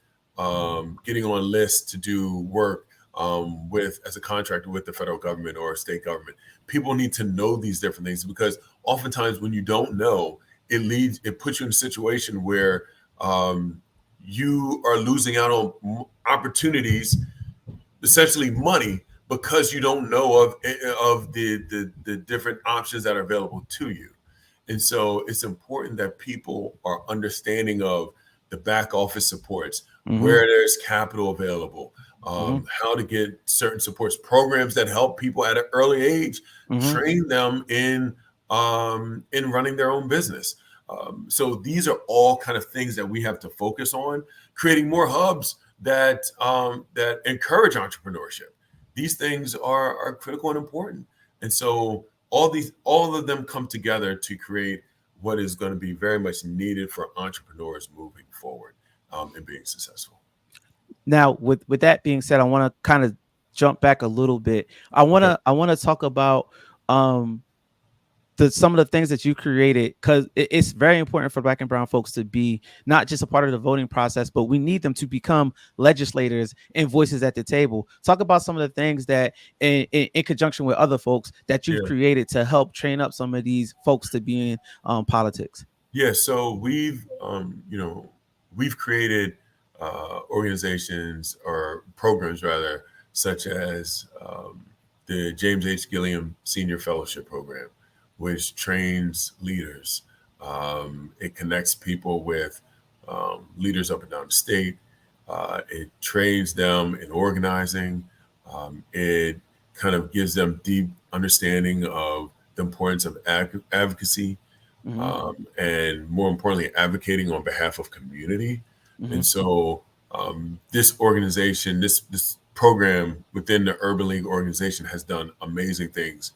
getting on lists to do work as a contractor with the federal government or state government? People need to know these different things, because oftentimes when you don't know, it puts you in a situation where you are losing out on opportunities, essentially money, because you don't know of the different options that are available to you. And so it's important that people are understanding of the back office supports, where there's capital available, how to get certain supports, programs that help people at an early age, train them in running their own business. So these are all kind of things that we have to focus on, creating more hubs that encourage entrepreneurship. These things are critical and important. And so all of them come together to create what is going to be very much needed for entrepreneurs moving forward and being successful. Now, with that being said, I want to kind of jump back a little bit. I want to talk about some of the things that you created, because it's very important for Black and brown folks to be not just a part of the voting process, but we need them to become legislators and voices at the table. Talk about some of the things that in conjunction with other folks that you've created to help train up some of these folks to be in politics. Yeah, so we've created organizations, or programs rather, such as the James H. Gilliam Senior Fellowship Program, which trains leaders. It connects people with leaders up and down the state. It trains them in organizing. It kind of gives them deep understanding of the importance of advocacy, and more importantly, advocating on behalf of community. And so this organization, this program within the Urban League organization has done amazing things.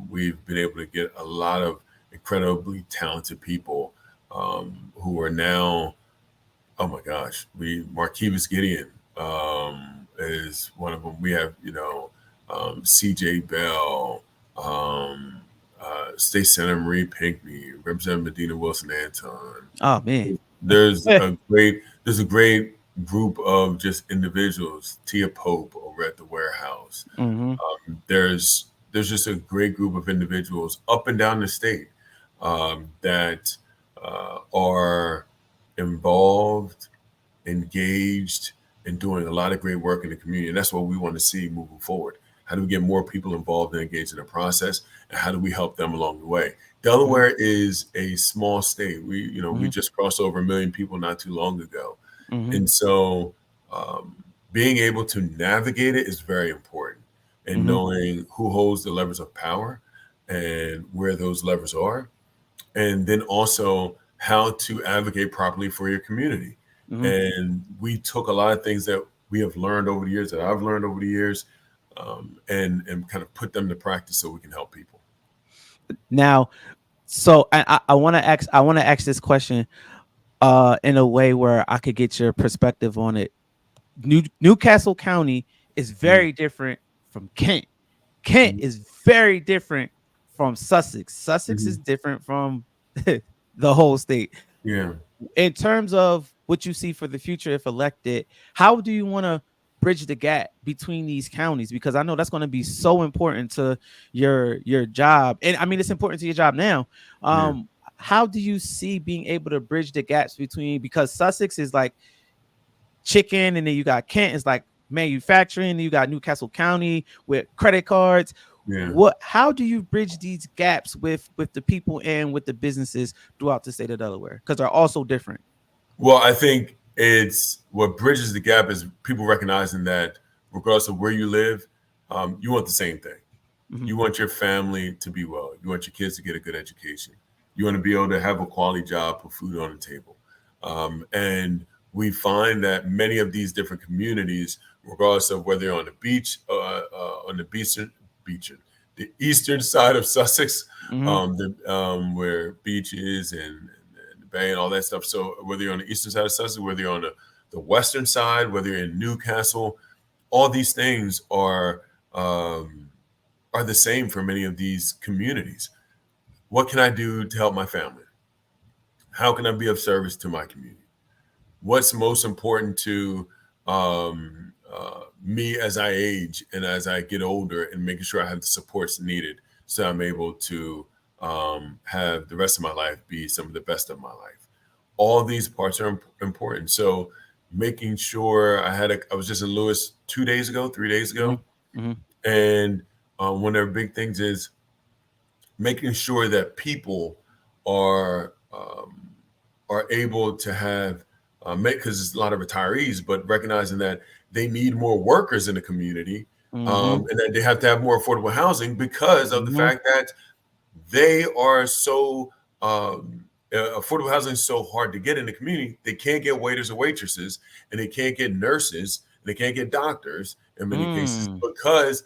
We've been able to get a lot of incredibly talented people who are now, oh my gosh, Marquivas Gideon is one of them. We have, CJ Bell, State Senator Marie Pinckney, Representative Medina Wilson Anton. Oh man, there's a great group of just individuals. Tia Pope over at the warehouse. There's just a great group of individuals up and down the state that are involved, engaged, and doing a lot of great work in the community. And that's what we want to see moving forward. How do we get more people involved and engaged in the process? And how do we help them along the way? Delaware is a small state. We just crossed over 1 million people not too long ago. And so being able to navigate it is very important, and knowing who holds the levers of power and where those levers are, and then also how to advocate properly for your community. And we took a lot of things that we have learned over the years, that I've learned over the years, and kind of put them to practice so we can help people. Now, so I want to ask this question in a way where I could get your perspective on it. Newcastle County is very different from Kent. Kent is very different from Sussex. Sussex is different from the whole state. Yeah. In terms of what you see for the future, if elected, how do you want to bridge the gap between these counties? Because I know that's going to be so important to your job. And I mean, it's important to your job now. How do you see being able to bridge the gaps between, because Sussex is like chicken, and then you got Kent is like manufacturing, and you got Newcastle County with credit cards. How do you bridge these gaps with the people and with the businesses throughout the state of Delaware, because they're also different? Well, I think it's what bridges the gap is people recognizing that regardless of where you live, you want the same thing. You want your family to be well. You want your kids to get a good education. You want to be able to have a quality job, put food on the table. And we find that many of these different communities, regardless of whether you're on the beach, on the eastern side of Sussex, where beach is, and the bay and all that stuff. So whether you're on the eastern side of Sussex, whether you're on the western side, whether you're in Newcastle, all these things are the same for many of these communities. What can I do to help my family? How can I be of service to my community? What's most important to me as I age and as I get older, and making sure I have the supports needed so I'm able to have the rest of my life be some of the best of my life. All these parts are important. So making sure I was just in Lewis 3 days ago. And one of their big things is making sure that people are able to have, because there's a lot of retirees, but recognizing that they need more workers in the community, and that they have to have more affordable housing because of the fact that they are so affordable housing is so hard to get in the community. They can't get waiters or waitresses, and they can't get nurses, and they can't get doctors in many cases because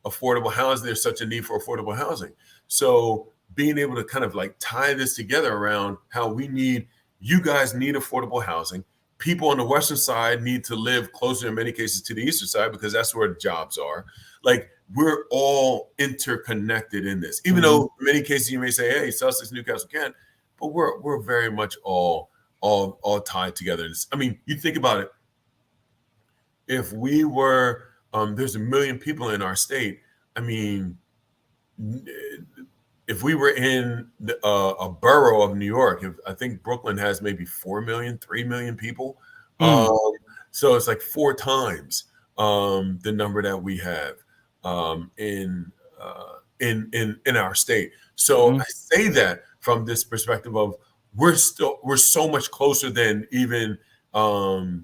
affordable housing, there's such a need for affordable housing. So being able to kind of like tie this together around how you guys need affordable housing. People on the western side need to live closer in many cases to the eastern side because that's where the jobs are. Like, we're all interconnected in this, even though in many cases you may say, hey, Sussex, Newcastle, Kent, but we're very much all tied together. I mean, you think about it. If we were, there's 1 million people in our state. I mean, if we were in a borough of New York, I think Brooklyn has maybe 4 million, 3 million people. So it's like 4 times the number that we have in our state. So I say that from this perspective of we're so much closer than even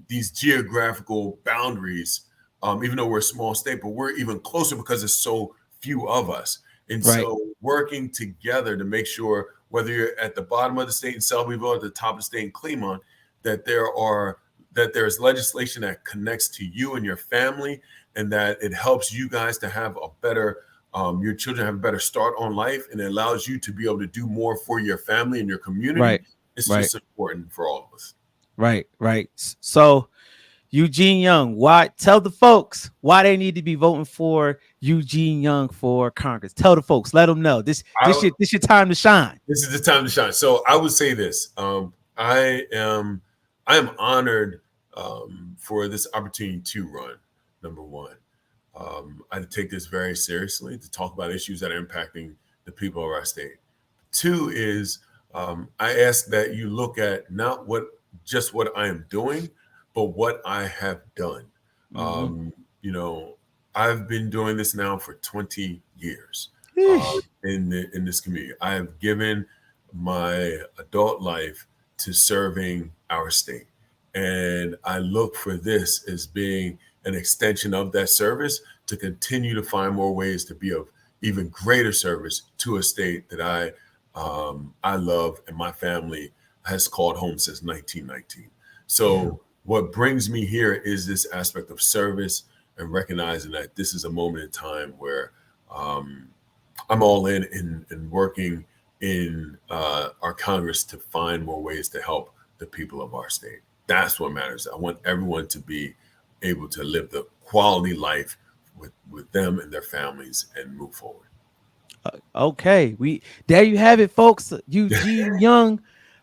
these geographical boundaries, even though we're a small state, but we're even closer because there's so few of us. And so working together to make sure, whether you're at the bottom of the state in Selbyville or at the top of the state in Clemont, that there's legislation that connects to you and your family, and that it helps you guys to have a better, your children have a better start on life, and it allows you to be able to do more for your family and your community. It's just important for all of us. Right. So Eugene Young, tell the folks why they need to be voting for Eugene Young for Congress. Tell the folks, let them know this your time to shine. This is the time to shine. So I would say this: I am honored for this opportunity to run. Number one, I take this very seriously to talk about issues that are impacting the people of our state. 2 is I ask that you look at not what I am doing, but what I have done. I've been doing this now for 20 years in this community. I have given my adult life to serving our state. And I look for this as being an extension of that service to continue to find more ways to be of even greater service to a state that I love and my family has called home since 1919. So what brings me here is this aspect of service and recognizing that this is a moment in time where I'm all in working in our Congress to find more ways to help the people of our state. That's what matters. I want everyone to be able to live the quality life with them and their families and move forward. Okay, there you have it, folks. Eugene Young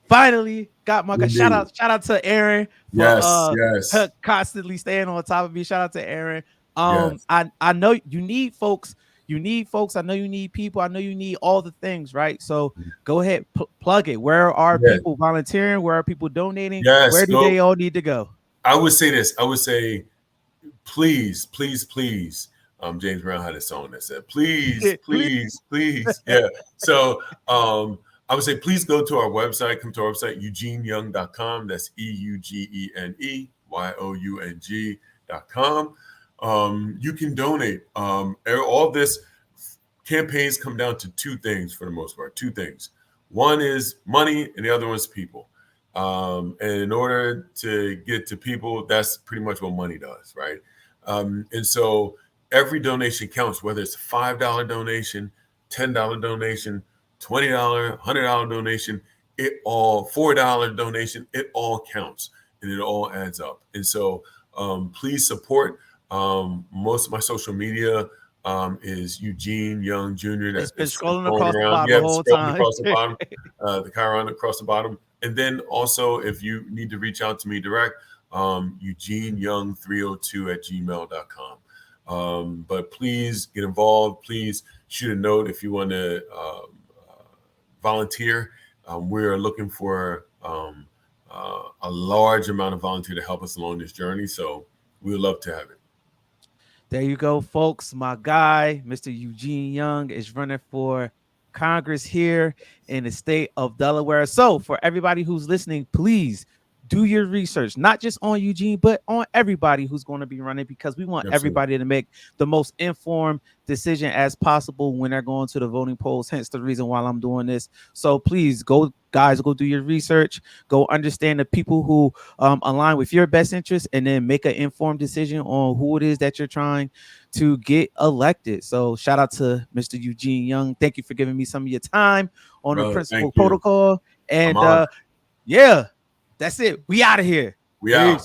finally got my shout out to Aaron for her constantly staying on top of me. Shout out to Aaron. I know you need folks. I know you need people. I know you need all the things, right? So go ahead, plug it. Where are people volunteering? Where are people donating? Where do they all need to go? I would say this. I would say, please, please, please. James Brown had a song that said, please, please, please. Yeah. So I would say, please go to our website, come to our website, eugeneyoung.com. That's EUGENEYOUNG.com. You can donate. All this campaigns come down to two things for the most part, two things. One is money and the other one's people. And in order to get to people, that's pretty much what money does, right? And so every donation counts, whether it's a $5 donation, $10 donation, $20, $100 donation, $4 donation, it all counts and it all adds up. And so please support. Most of my social media is Eugene Young Jr. That's been scrolling across the bottom the whole time. Across the bottom, the Chiron across the bottom. And then also, if you need to reach out to me direct, EugeneYoung302@gmail.com. But please get involved. Please shoot a note if you want to volunteer. We're looking for a large amount of volunteer to help us along this journey. So we would love to have it. There you go, folks. My guy, Mr. Eugene Young, is running for Congress here in the state of Delaware. So for everybody who's listening, please do your research, not just on Eugene, but on everybody who's going to be running, because we want everybody to make the most informed decision as possible when they're going to the voting polls. Hence the reason why I'm doing this. So please go do your research, go understand the people who align with your best interest, and then make an informed decision on who it is that you're trying to get elected. So shout out to Mr. Eugene Young. Thank you for giving me some of your time on the principal protocol. And yeah, that's it. We out of here. We out.